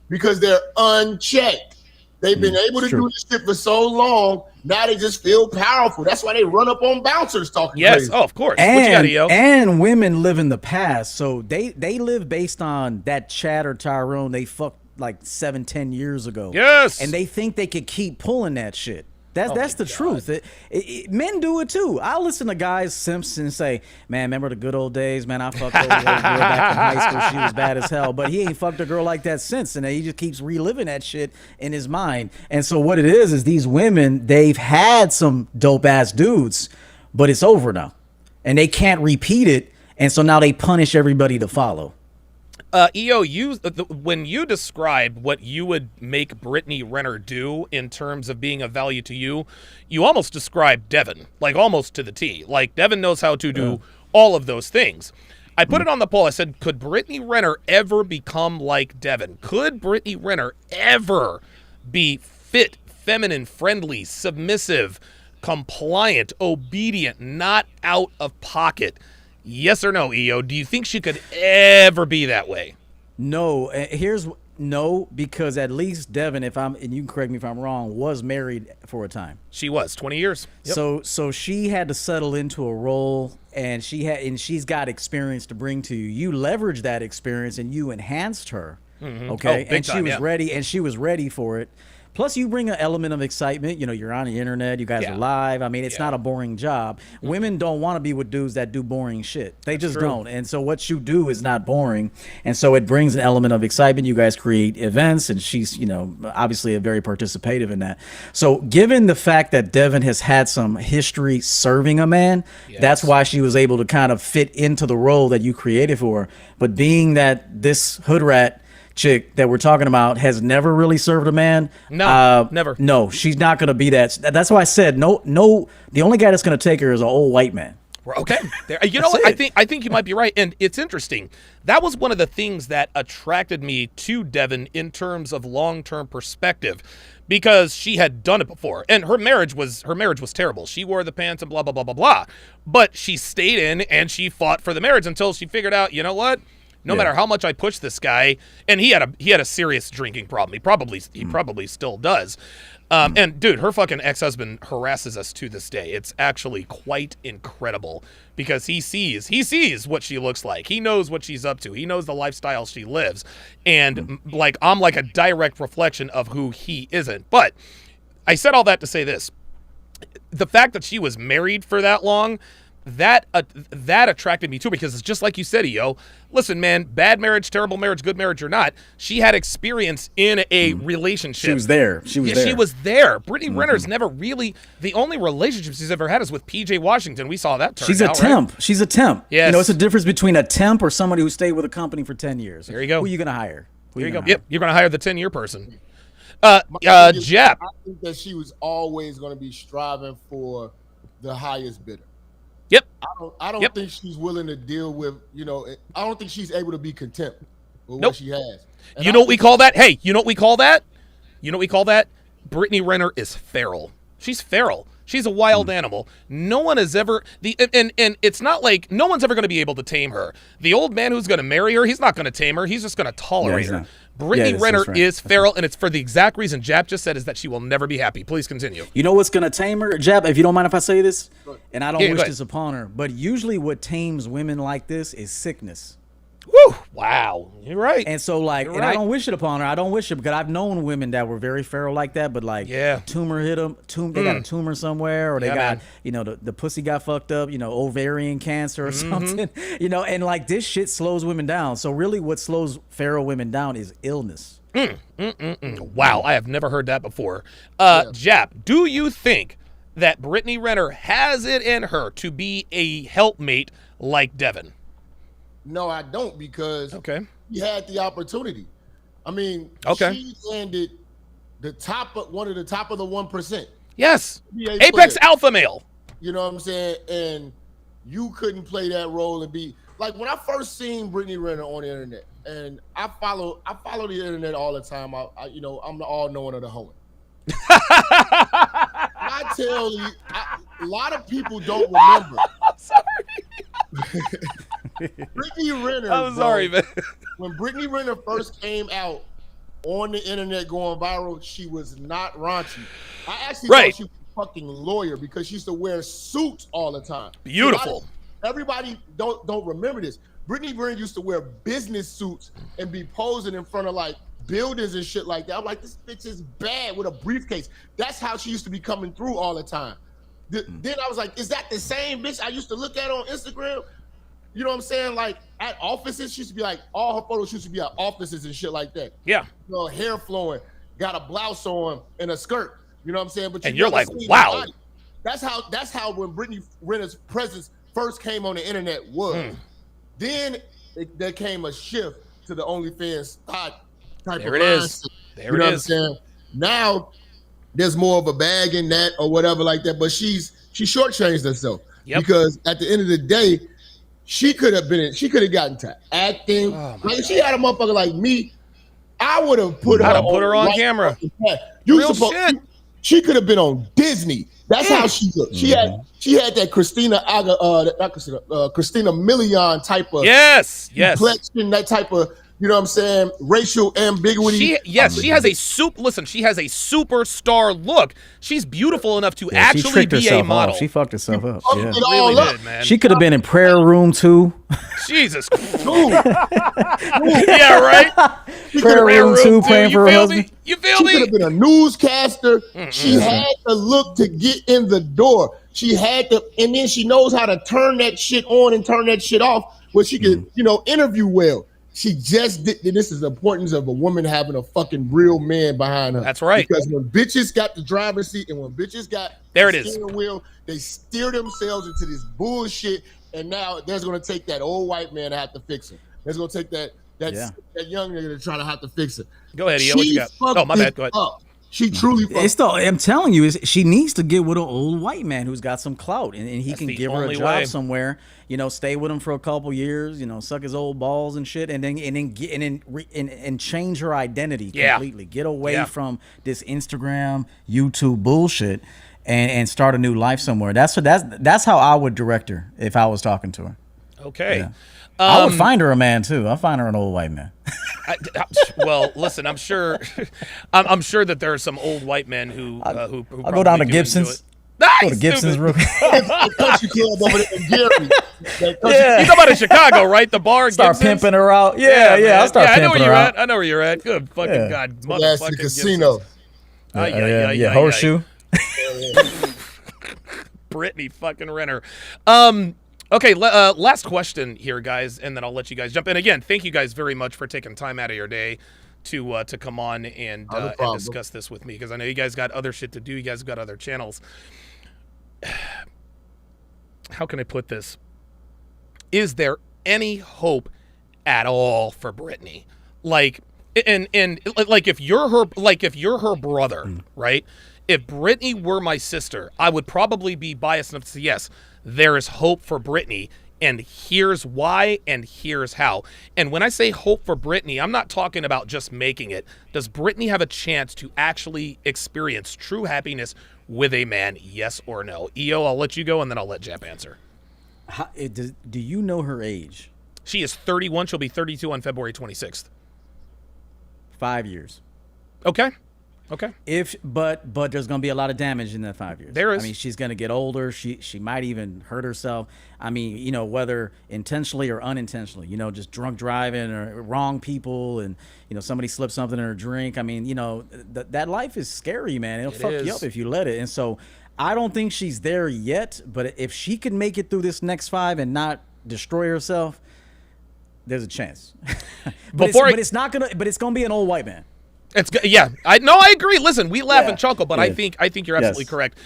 Because they're unchecked. They've been able to do this shit for so long. Now they just feel powerful. That's why they run up on bouncers talking Yes. crazy. Oh, of course. What you got, EO? And women live in the past, so they live based on that Chad or Tyrone they fucked like 7-10 years ago. Yes. And they think they could keep pulling that shit. That's the truth. Men do it too. I'll listen to guys Simpson say, "Man, remember the good old days? Man, I fucked old girl back in high school. She was bad as hell." But he ain't fucked a girl like that since, and he just keeps reliving that shit in his mind. And so what it is these women, they've had some dope ass dudes, but it's over now, and they can't repeat it. And so now they punish everybody to follow. EO, when you describe what you would make Brittany Renner do in terms of being of value to you, you almost described Devin, like almost to the T. Like Devin knows how to do all of those things. I put it on the poll. I said, could Brittany Renner ever become like Devin? Could Brittany Renner ever be fit, feminine, friendly, submissive, compliant, obedient, not out of pocket? Yes or no, EO? Do you think she could ever be that way? No. No, because at least Devin, and you can correct me if I'm wrong, was married for a time. She was 20 years. Yep. So she had to settle into a role, and she's got experience to bring to you. You leveraged that experience and you enhanced her. Okay, Oh, and she was ready, and she was ready for it. Plus, you bring an element of excitement. You know, you're on the internet. You guys are live. I mean, it's not a boring job. Women don't want to be with dudes that do boring shit. They just don't. And so what you do is not boring. And so it brings an element of excitement. You guys create events, and she's, obviously very participative in that. So given the fact that Devin has had some history serving a man, that's why she was able to kind of fit into the role that you created for her. But being that this hood rat chick that we're talking about has never really served a man. No, never. No, she's not going to be that. That's why I said no. The only guy that's going to take her is an old white man. Okay. You know what? I think you might be right. And it's interesting. That was one of the things that attracted me to Devin in terms of long-term perspective, because she had done it before. And her marriage was terrible. She wore the pants and blah, blah, blah, blah, blah. But she stayed in and she fought for the marriage until she figured out, you know what? No matter how much I push this guy, and he had a serious drinking problem. He probably still does. And dude, her fucking ex-husband harasses us to this day. It's actually quite incredible because he sees what she looks like. He knows what she's up to. He knows the lifestyle she lives. And I'm like a direct reflection of who he isn't. But I said all that to say this. The fact that she was married for that long, that attracted me too, because it's just like you said, EO. Listen, man, bad marriage, terrible marriage, good marriage or not, she had experience in a relationship. She was there. She was there. Brittany Renner's never really, the only relationship she's ever had is with PJ Washington. We saw that turn She's a temp. Right? She's a temp. Yes. It's a difference between a temp or somebody who stayed with a company for 10 years. There you go. Who are you going to hire? There you go. Yep, you're going to hire the 10-year person. Jap. I think that she was always going to be striving for the highest bidder. Yep. I don't think she's willing to deal with, I don't think she's able to be content with what she has. And you know what we call that? Hey, you know what we call that? Brittany Renner is feral. She's feral. She's a wild animal. No one has ever and it's not like no one's ever going to be able to tame her. The old man who's going to marry her, he's not going to tame her. He's just going to tolerate her. Brittany Renner is feral, and it's for the exact reason Jap just said, is that she will never be happy. Please continue. You know what's going to tame her, Jap, if you don't mind if I say this? And I don't wish this upon her, but usually what tames women like this is sickness. Woo! Wow, you're right. And so, I don't wish it upon her. I don't wish it, because I've known women that were very feral like that, but a tumor hit them. They got a tumor somewhere, or they got, the pussy got fucked up, ovarian cancer or something, and this shit slows women down. So really, what slows feral women down is illness. Wow, I have never heard that before. Jap, do you think that Brittany Renner has it in her to be a helpmate like Devin? No, I don't, because he had the opportunity. I mean, she landed one of the top of the 1%. Yes, Apex alpha male. You know what I'm saying? And you couldn't play that role and be like, when I first seen Brittany Renner on the internet, and I follow the internet all the time. I'm the all-knowing of the hoe. I tell you, a lot of people don't remember. I'm sorry. Brittany Renner. I'm sorry, man. When Brittany Renner first came out on the internet going viral, she was not raunchy. I actually thought she was a fucking lawyer because she used to wear suits all the time. Beautiful. Everybody don't remember this. Brittany Renner used to wear business suits and be posing in front of like buildings and shit like that. I'm like, this bitch is bad with a briefcase. That's how she used to be coming through all the time. Then I was like, is that the same bitch I used to look at on Instagram? You know what I'm saying? Like at offices, she used to be like, all her photos used to be at offices and shit like that. Yeah. You know, hair flowing, got a blouse on and a skirt. You know what I'm saying? But you're like, wow. That's how when Brittany Renner's presence first came on the internet was. Then there came a shift to the OnlyFans type there of it mindset. is. There you know it what is. I'm saying? Now there's more of a bag in that or whatever like that, but she shortchanged herself because at the end of the day, she could have gotten to acting. Like if she had a motherfucker like me, I would have put her on camera. Real shit. She could have been on Disney. That's how she looked. She had that Christina Milian type of complexion, that type of, you know what I'm saying, racial ambiguity. She has a she has a superstar look. She's beautiful enough to actually be a model. She fucked herself up. She really did, man. She could have been in prayer room too. Jesus. Yeah, right. Prayer room too, praying for her husband. You feel me? She could have been a newscaster. She had the look to get in the door. She had to, and then she knows how to turn that shit on and turn that shit off where she could, interview well. She just did. This is the importance of a woman having a fucking real man behind her. That's right. Because when bitches got the driver's seat and when bitches got the steering wheel, they steer themselves into this bullshit. And now there's going to take that old white man to have to fix her. There's going to take that young nigga to try to have to fix it. Go ahead, Eo. What you got? Oh, my bad. Go ahead. She truly fucked up. I'm telling you, she needs to get with an old white man who's got some clout, and he can give her a job somewhere. Stay with him for a couple years. Suck his old balls and shit, and then change her identity completely. Get away from this Instagram, YouTube bullshit, and start a new life somewhere. That's how I would direct her if I was talking to her. Okay. Yeah. I would find her a man too. I'll find her an old white man. Well, listen, I'm sure that there are some old white men who I'll go down to Gibson's. Go to Gibson's real quick. Country club over there in Gary. You talking about in Chicago, right? The bar. Start Gibson's? pimping her out. Yeah. I'll start pimping her out. I know where you're at. Good fucking God, motherfucking casino. Yeah. Horseshoe. Brittany fucking Renner. Okay, last question here, guys, and then I'll let you guys jump in. Again, thank you guys very much for taking time out of your day to come on and discuss this with me, because I know you guys got other shit to do. You guys got other channels. How can I put this? Is there any hope at all for Brittany? Like, and like if you're her brother, right? If Brittany were my sister, I would probably be biased enough to say yes. There is hope for Brittany, and here's why, and here's how. And when I say hope for Brittany, I'm not talking about just making it. Does Brittany have a chance to actually experience true happiness with a man, yes or no? EO, I'll let you go, and then I'll let Jep answer. Do you know her age? She is 31. She'll be 32 on February 26th. 5 years. Okay. But there's gonna be a lot of damage in that 5 years. There is. I mean, she's gonna get older. She might even hurt herself. I mean, whether intentionally or unintentionally. Just drunk driving or wrong people, and somebody slips something in her drink. I mean, that life is scary, man. It'll fuck you up if you let it. And so, I don't think she's there yet. But if she can make it through this next 5 and not destroy herself, there's a chance. But it's gonna be an old white man. I agree. Listen, we laugh and chuckle, but I think you're absolutely correct.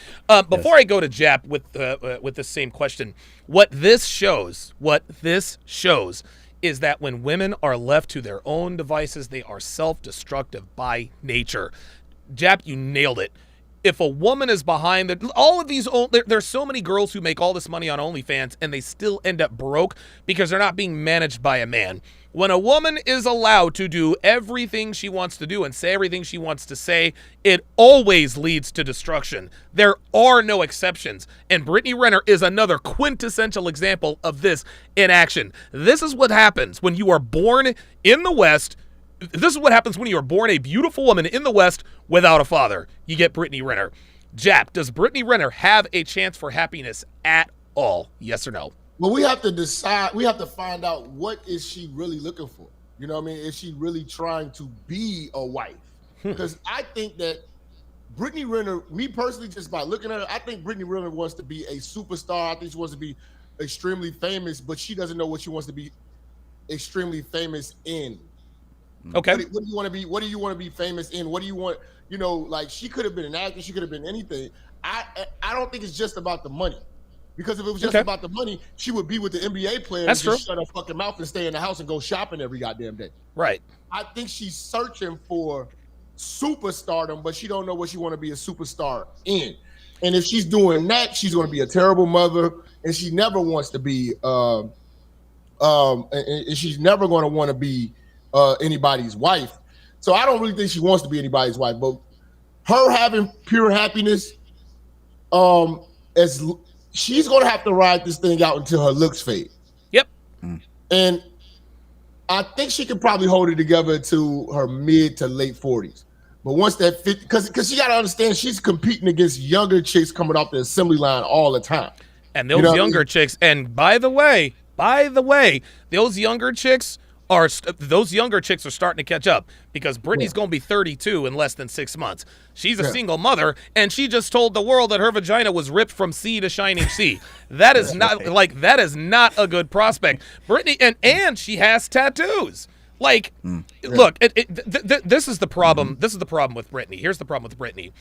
Before I go to Jap with the same question, what this shows is that when women are left to their own devices, they are self-destructive by nature. Jap, you nailed it. if a woman is behind all of these, there's so many girls who make all this money on OnlyFans and they still end up broke because they're not being managed by a man. When a woman is allowed to do everything she wants to do and say everything she wants to say, it always leads to destruction. There are no exceptions. And Brittany Renner is another quintessential example of this in action. This is what happens when you are born in the West. This is what happens when you are born a beautiful woman in the West without a father. You get Brittany Renner. Jap, does Brittany Renner have a chance for happiness at all? Yes or no? Well, we have to decide. We have to find out what is she really looking for. You know what I mean? Is she really trying to be a wife? Because I think that Brittany Renner, me personally, just by looking at her, I think Brittany Renner wants to be a superstar. I think she wants to be extremely famous, but she doesn't know what she wants to be extremely famous in. Okay. What do you want to be? What do you want to be famous in? What do you want? You know, like she could have been an actor. She could have been anything. I don't think it's just about the money. Because if it was just about the money, she would be with the NBA players and just shut her fucking mouth and stay in the house and go shopping every goddamn day. Right. I think she's searching for superstardom, but she don't know what she want to be a superstar in. And if she's doing that, she's going to be a terrible mother, and she never wants to be. And she's never going to want to be anybody's wife. So I don't really think she wants to be anybody's wife. But her having pure happiness, as she's going to have to ride this thing out until her looks fade. Yep. And I think she can probably hold it together to her mid to late 40s. But once that 50, because she got to understand she's competing against younger chicks coming off the assembly line all the time. And those younger chicks, and by the way, those younger chicks are starting to catch up because Brittany's going to be 32 in less than 6 months. She's a single mother, and she just told the world that her vagina was ripped from sea to shining sea. That is not that is not a good prospect. Brittany, and she has tattoos. Look, this is the problem. This is the problem with Brittany. Here's the problem with Brittany,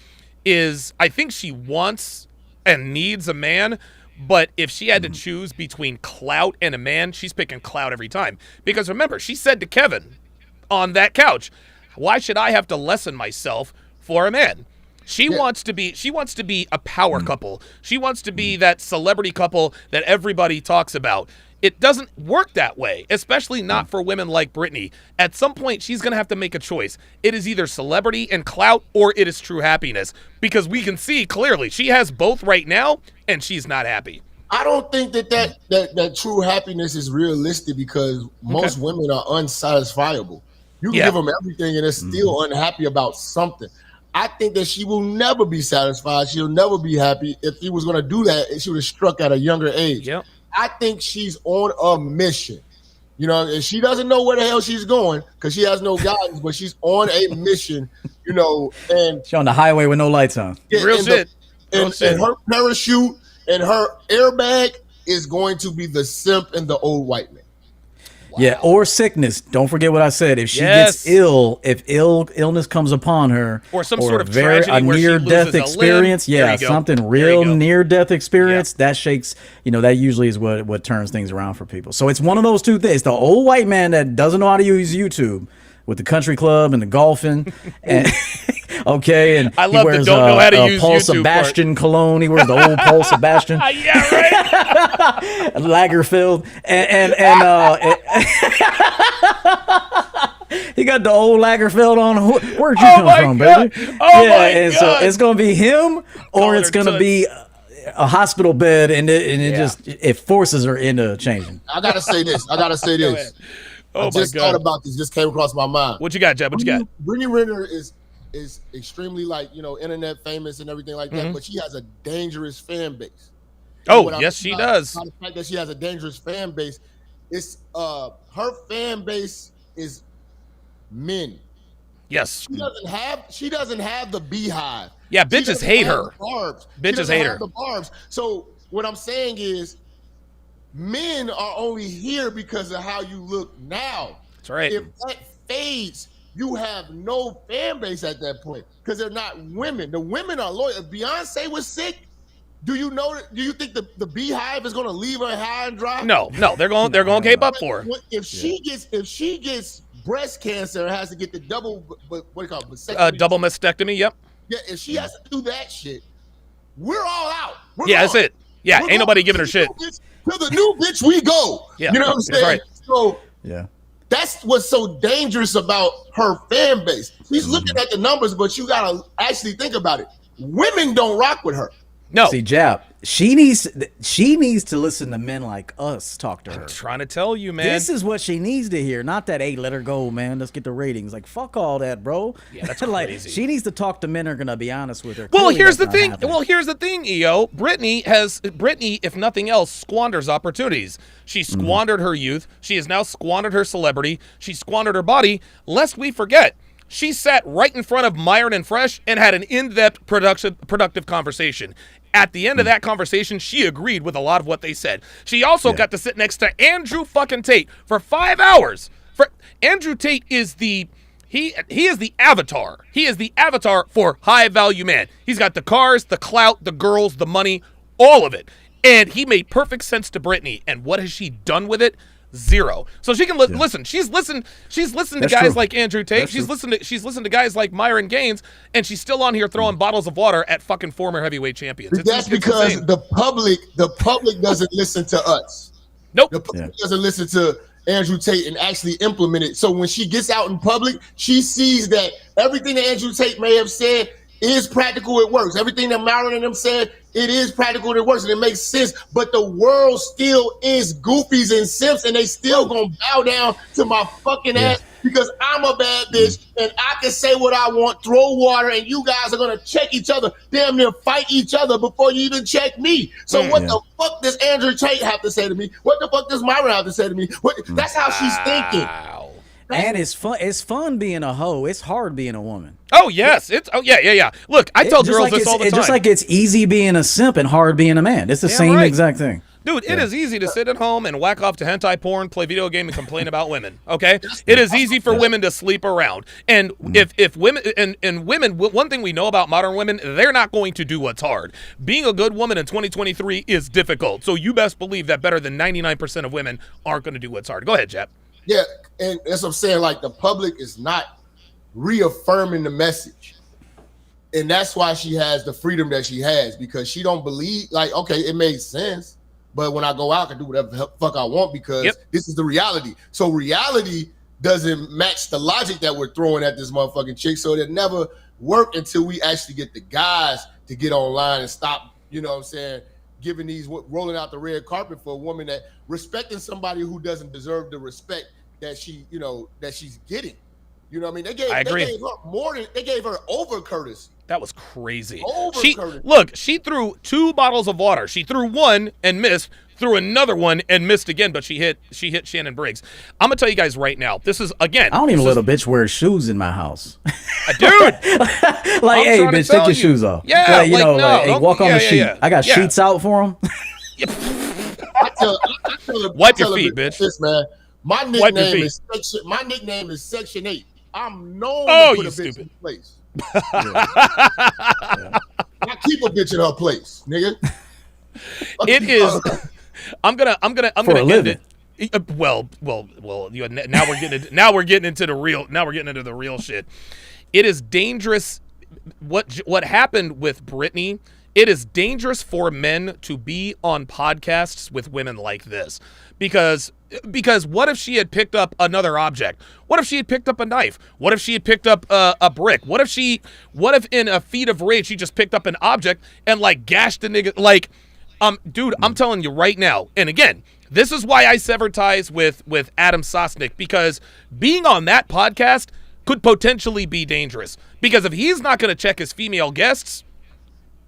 is I think she wants and needs a man. But if she had to choose between clout and a man, she's picking clout every time. Because remember, she said to Kevin on that couch, "Why should I have to lessen myself for a man?" She wants to be a power couple. She wants to be that celebrity couple that everybody talks about. It doesn't work that way, especially not for women like Brittany. At some point, she's going to have to make a choice. It is either celebrity and clout, or it is true happiness. Because we can see clearly she has both right now, and she's not happy. I don't think that true happiness is realistic because most women are unsatisfiable. You can give them everything, and they're still unhappy about something. I think that she will never be satisfied. She'll never be happy. If she was going to do that, she would have struck at a younger age. Yep. I think she's on a mission. You know, and she doesn't know where the hell she's going because she has no guidance, but she's on a mission, you know, and She's on the highway with no lights on. Real shit. And her parachute and her airbag is going to be the simp and the old white man. Yeah, or sickness. Don't forget what I said. If she gets ill, if illness comes upon her, or some sort of tragedy where she near-death loses a experience, limb. something real near-death experience, that shakes. You know, that usually is what turns things around for people. So it's one of those two things. The old white man that doesn't know how to use YouTube with the country club and the golfing, and and I love he wears the don't know how to use Paul YouTube Sebastian cologne. He wears the old Paul Sebastian. Yeah, right. Lagerfeld and he got the old Lagerfeld on. Where'd you come from, baby? So it's gonna be him, or it's gonna be a hospital bed, and it forces her into changing. I gotta say this. I just thought about this. Just came across my mind. What you got, Jeb? What you got? Brittany Renner is extremely internet famous and everything like that, but she has a dangerous fan base. Oh, yes, she does. The fact that she has a dangerous fan base, it's her fan base is men. Yes. She doesn't have the beehive. Yeah, bitches hate her. Bitches hate her. The barbs. So what I'm saying is, men are only here because of how you look now. That's right. If that fades, you have no fan base at that point because they're not women. The women are loyal. If Beyonce was sick, do you think the beehive is going to leave her high and dry? No, they're going to cape up for her. If she gets breast cancer and has to get the double, what do you call it? Mastectomy? Double mastectomy. Yep. Yeah, if she has to do that shit, we're all out. We're Yeah, gone. that's it. Yeah, We're ain't nobody going giving her to shit. To the new bitch we go. Yeah, You know what I'm that's saying? right. So Yeah. that's what's so dangerous about her fan base. She's looking at the numbers, but you gotta actually think about it. Women don't rock with her. No. See, Jap, she needs to listen to men like us talk to her. I'm trying to tell you, man. This is what she needs to hear, not that, hey, let her go, man. Let's get the ratings. Like, fuck all that, bro. Yeah, that's like, crazy. She needs to talk to men who are going to be honest with her. Well, Clearly, here's the that's not thing. happening. Well, here's the thing, EO. Brittany, if nothing else, squanders opportunities. She squandered her youth. She has now squandered her celebrity. She squandered her body. Lest we forget, she sat right in front of Myron and Fresh and had an in-depth, productive conversation. At the end of that conversation, she agreed with a lot of what they said. She also got to sit next to Andrew fucking Tate for 5 hours. Andrew Tate is he is the avatar. He is the avatar for high value man. He's got the cars, the clout, the girls, the money, all of it. And he made perfect sense to Brittany. And what has she done with it? Zero. So she can listen. She's listened to That's guys true. like Andrew Tate. That's She's true. listened to guys like Myron Gaines, and she's still on here throwing bottles of water at fucking former heavyweight champions. That's because insane. the public doesn't listen to us. Nope. The public doesn't listen to Andrew Tate and actually implement it. So when she gets out in public, she sees that everything that Andrew Tate may have said is practical, it works. Everything that Myron and them said, it is practical, and it works, and it makes sense. But the world still is goofies and simps, and they still gonna bow down to my fucking ass because I'm a bad bitch, and I can say what I want, throw water, and you guys are gonna check each other, damn near fight each other before you even check me. So what the fuck does Andrew Tate have to say to me? What the fuck does Myron have to say to me? That's how she's thinking. Wow. And it's fun. It's fun being a hoe. It's hard being a woman. Oh yes, yeah. Look, I tell girls this all the time. Just like it's easy being a simp and hard being a man. It's the same right. exact thing. Dude, it is easy to sit at home and whack off to hentai porn, play video game, and complain about women. Okay, it is easy for women to sleep around. And if women and women, one thing we know about modern women, they're not going to do what's hard. Being a good woman in 2023 is difficult. So you best believe that better than 99% of women aren't going to do what's hard. Go ahead, Jap. Yeah, and that's what I'm saying. Like, the public is not reaffirming the message, and that's why she has the freedom that she has, because she don't believe. Like, okay, it makes sense, but when I go out, I can do whatever the fuck I want because this is the reality. So reality doesn't match the logic that we're throwing at this motherfucking chick. So it never work until we actually get the guys to get online and stop. You know what I'm saying? Giving these rolling out the red carpet for a woman that respecting somebody who doesn't deserve the respect that she's getting. You know what I mean? They gave her more than they gave her over courtesy. That was crazy. Courtesy. She threw 2 bottles of water. She threw one and missed, threw another one and missed again, but she hit Shannon Briggs. I'm gonna tell you guys right now, this is again. I don't even let a bitch wear shoes in my house. Dude. Like, hey, bitch, take your shoes off. Yeah, like, hey, walk on the sheet. Yeah. I got sheets out for them. I tell Wipe your her feet, bitch. This, man. My nickname is Section 8. I'm known to put a bitch in place. I keep a bitch in her place, nigga. It is. I'm gonna end it. Well. Now we're getting into the real. Now we're getting into the real shit. It is dangerous. What happened with Brittany? It is dangerous for men to be on podcasts with women like this, because what if she had picked up another object? What if she had picked up a knife? What if she had picked up a brick? What if in a feat of rage she just picked up an object and like gashed the nigga? Like, dude, I'm telling you right now. And again, this is why I severed ties with Adam Sosnick, because being on that podcast could potentially be dangerous. Because if he's not going to check his female guests,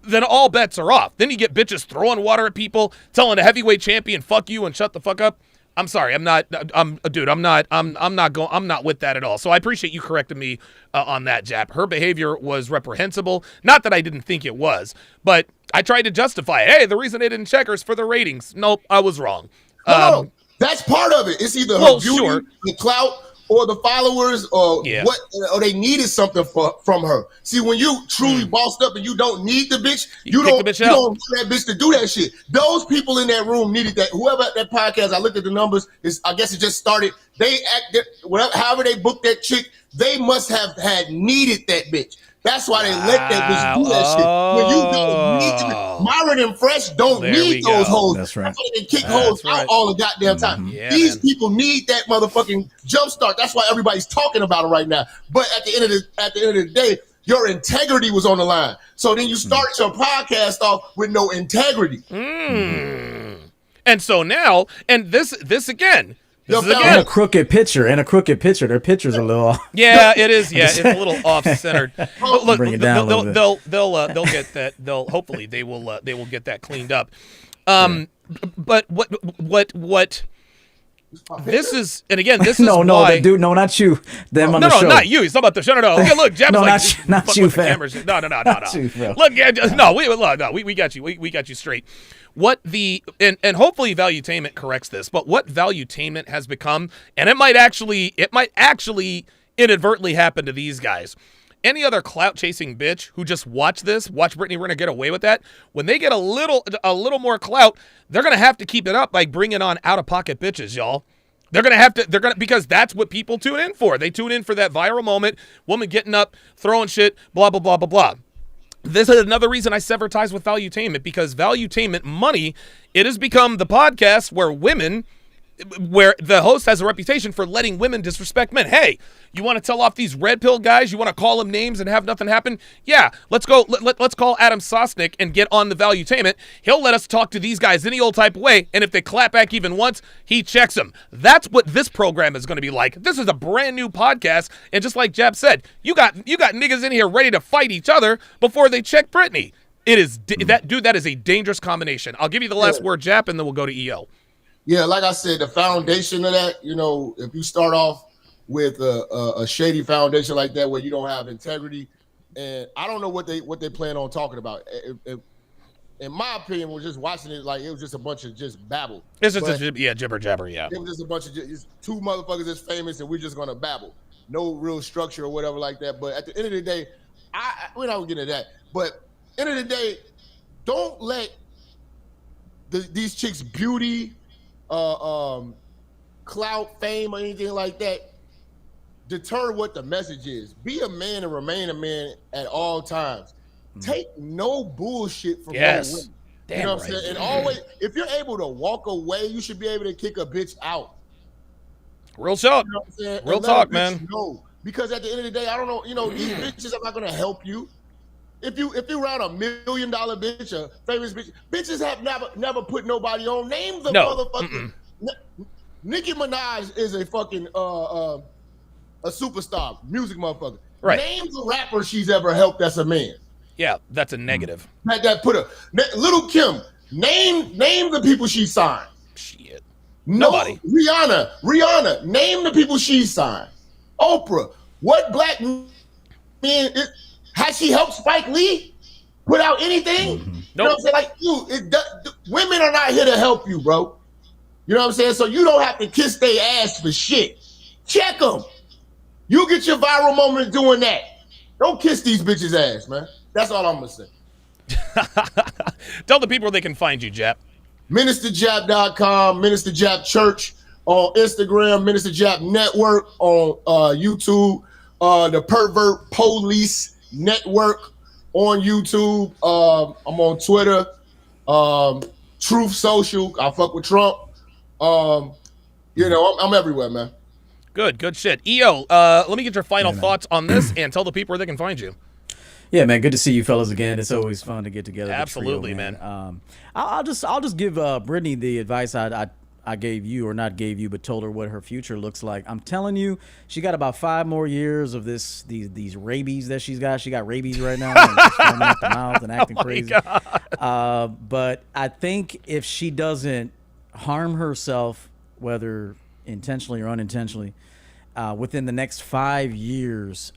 then all bets are off. Then you get bitches throwing water at people, telling a heavyweight champion, fuck you and shut the fuck up. I'm sorry. I'm not with that at all. So I appreciate you correcting me on that, Jap. Her behavior was reprehensible. Not that I didn't think it was, but I tried to justify it. Hey, the reason they didn't check her is for the ratings. Nope, I was wrong. No, that's part of it. It's either her beauty, the clout, or the followers, or what, or they needed something from her. See, when you truly bossed up and you don't need the bitch, you don't want that bitch to do that shit. Those people in that room needed that. Whoever at that podcast, I looked at the numbers. I guess it just started. They acted, however they booked that chick, they must have had needed that bitch. That's why they let that bitch do that shit. When you don't need Myron and Fresh don't There we need those go. hoes. That's right. why they kick That's hoes right. out all the goddamn time. Yeah, These man. people need that motherfucking jump start. That's why everybody's talking about it right now. But at the end of the day, your integrity was on the line. So then you start your podcast off with no integrity. And so now, and this again. This is Yo, And a crooked picture. Their picture's a little off. Yeah, it is. Yeah, it's a little off-centered. But look, Bring it down a little they'll get that. Hopefully they will get that cleaned up. But what? This is, and again, this is No, why. dude, no, not you. Them on No, the show. not you. He's talking about the show. No. Look, Jeb's No, like, not fuck you, with the fam. cameras. No. Not you, bro. Look, yeah, we got you. We got you straight. What the and hopefully Valuetainment corrects this, but what Valuetainment has become, and it might actually inadvertently happen to these guys. Any other clout chasing bitch who just watch Brittany Renner get away with that, when they get a little more clout, they're gonna have to keep it up by bringing on out of pocket bitches, y'all. Because that's what people tune in for. They tune in for that viral moment, woman getting up, throwing shit, blah, blah, blah, blah, blah. This is another reason I sever ties with Valuetainment, because Valuetainment money, it has become the podcast where the host has a reputation for letting women disrespect men. Hey, you want to tell off these red pill guys? You want to call them names and have nothing happen? Yeah, let's go. Let's call Adam Sosnick and get on the Valuetainment. He'll let us talk to these guys any old type of way, and if they clap back even once, he checks them. That's what this program is going to be like. This is a brand new podcast, and just like Jab said, you got niggas in here ready to fight each other before they check Brittany. It is that is a dangerous combination. I'll give you the last word, Jap, and then we'll go to EO. Yeah, like I said, the foundation of that, if you start off with a shady foundation like that where you don't have integrity, and I don't know what they plan on talking about. In my opinion, we're just watching it like it was just a bunch of just babble. It's just jibber jabber, yeah. It was just a bunch of two motherfuckers that's famous and we're just gonna babble. No real structure or whatever like that. But at the end of the day, we're not gonna get into that. But end of the day, don't let these chicks' beauty, clout, fame, or anything like that deter what the message is. Be a man and remain a man at all times. Take no bullshit from no women. Damn, you know what right. I'm saying? And always, if you're able to walk away, you should be able to kick a bitch out. Real talk. You know what I'm saying? Real And let a talk, bitch man. know. Because at the end of the day, I don't know, these bitches are not gonna help you. If you around $1 million bitch, a famous bitch, bitches have never put nobody on. Name the motherfucker. Nicki Minaj is a fucking a superstar, music motherfucker. Right. Name the rapper she's ever helped that's a man. Yeah, that's a negative. That put her. Little Kim. Name the people she signed. Shit. No, Nobody. Rihanna. Name the people she signed. Oprah. What black man has she helped Spike Lee put out anything? You know what I'm saying? Like women are not here to help you, bro. You know what I'm saying? So you don't have to kiss their ass for shit. Check them. You get your viral moment doing that. Don't kiss these bitches' ass, man. That's all I'm gonna say. Tell the people where they can find you, Jap. MinisterJap.com, Minister Jap Church on Instagram, Minister Jap Network on YouTube, the Pervert Police Network on YouTube. I'm on Twitter, Truth Social. I fuck with Trump. I'm everywhere, man. Good shit. EO, let me get your final thoughts on this and tell the people where they can find you. Yeah, man. Good to see you fellas again. It's always fun to get together. Absolutely, the trio, man. I'll just give Brittany the advice I gave you, or not gave you, but told her what her future looks like. I'm telling you, she got about 5 more years of these rabies that she's got. She got rabies right now, and she's foaming at the mouth and acting crazy. But I think if she doesn't harm herself, whether intentionally or unintentionally, within the next 5 years,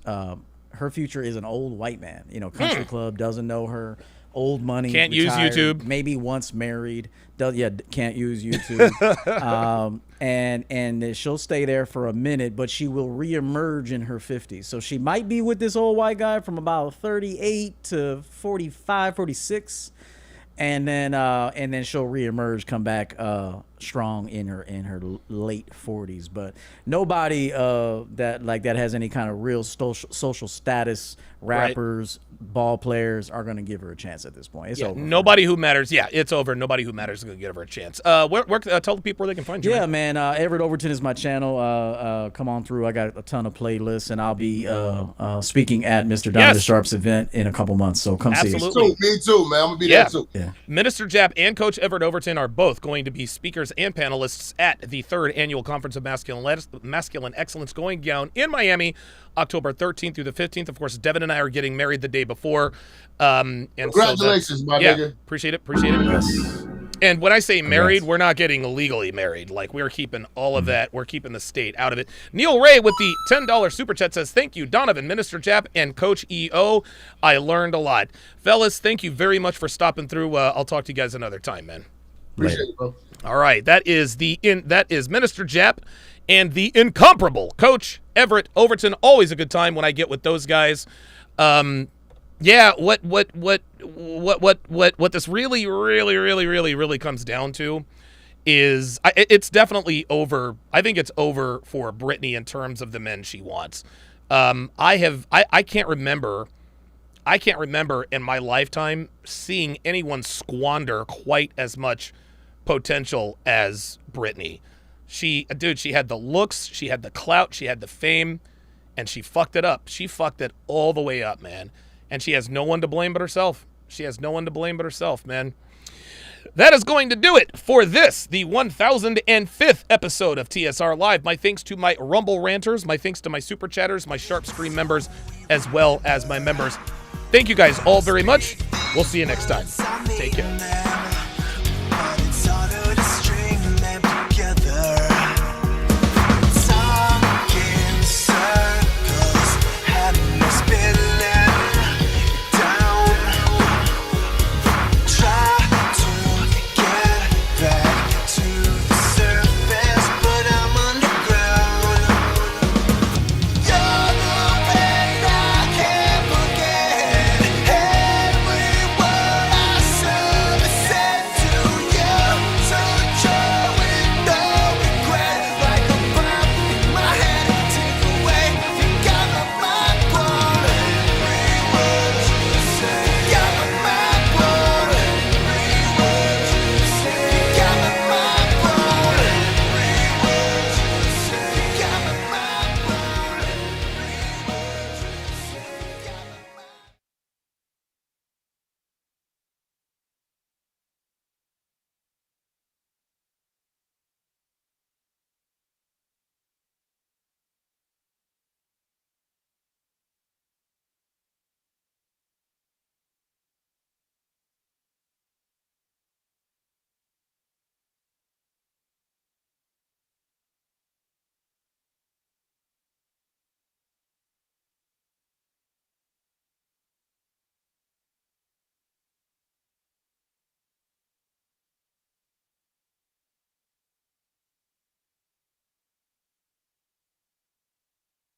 her future is an old white man. Country club, doesn't know her, old money, Can't retired, use YouTube. maybe once married, can't use YouTube. And she'll stay there for a minute, but she will reemerge in her 50s. So she might be with this old white guy from about 38 to 45, 46. And then she'll reemerge, come back strong in her late 40s, but nobody that has any kind of real social status. Rappers, ball players are going to give her a chance at this point. It's over. Nobody who matters. Yeah, it's over. Nobody who matters is going to give her a chance. Tell the people where they can find you. Yeah, man. Everett Overton is my channel. Come on through. I got a ton of playlists, and I'll be speaking at Mr. Donovan Sharpe's event in a couple months. So come see us. Me too, man. I'm gonna be there too. Yeah. Minister Jap and Coach Everett Overton are both going to be speakers and panelists at the 3rd Annual Conference of Masculine Excellence going down in Miami, October 13th through the 15th. Of course, Devin and I are getting married the day before. And congratulations, my nigga. Appreciate it. Yes. And when I say married, we're not getting legally married. Like, we're keeping all of that. We're keeping the state out of it. Neil Ray with the $10 super chat says, thank you, Donovan, Minister Jap, and Coach EO. I learned a lot. Fellas, thank you very much for stopping through. I'll talk to you guys another time, man. Appreciate it, bro. All right. That is Minister Jap and the incomparable Coach Everett Overton. Always a good time when I get with those guys. Yeah, what this really comes down to is it's definitely over. I think it's over for Brittany in terms of the men she wants. I can't remember in my lifetime seeing anyone squander quite as much potential as Brittany. She had the looks, she had the clout, she had the fame, and she fucked it up. She fucked it all the way up, man. And she has no one to blame but herself. Man. That is going to do it for this, the 1005th episode of TSR Live. My thanks to my Rumble ranters, my thanks to my Super Chatters, my Sharpe Stream members, as well as my members. Thank you guys all very much. We'll see you next time. Take care.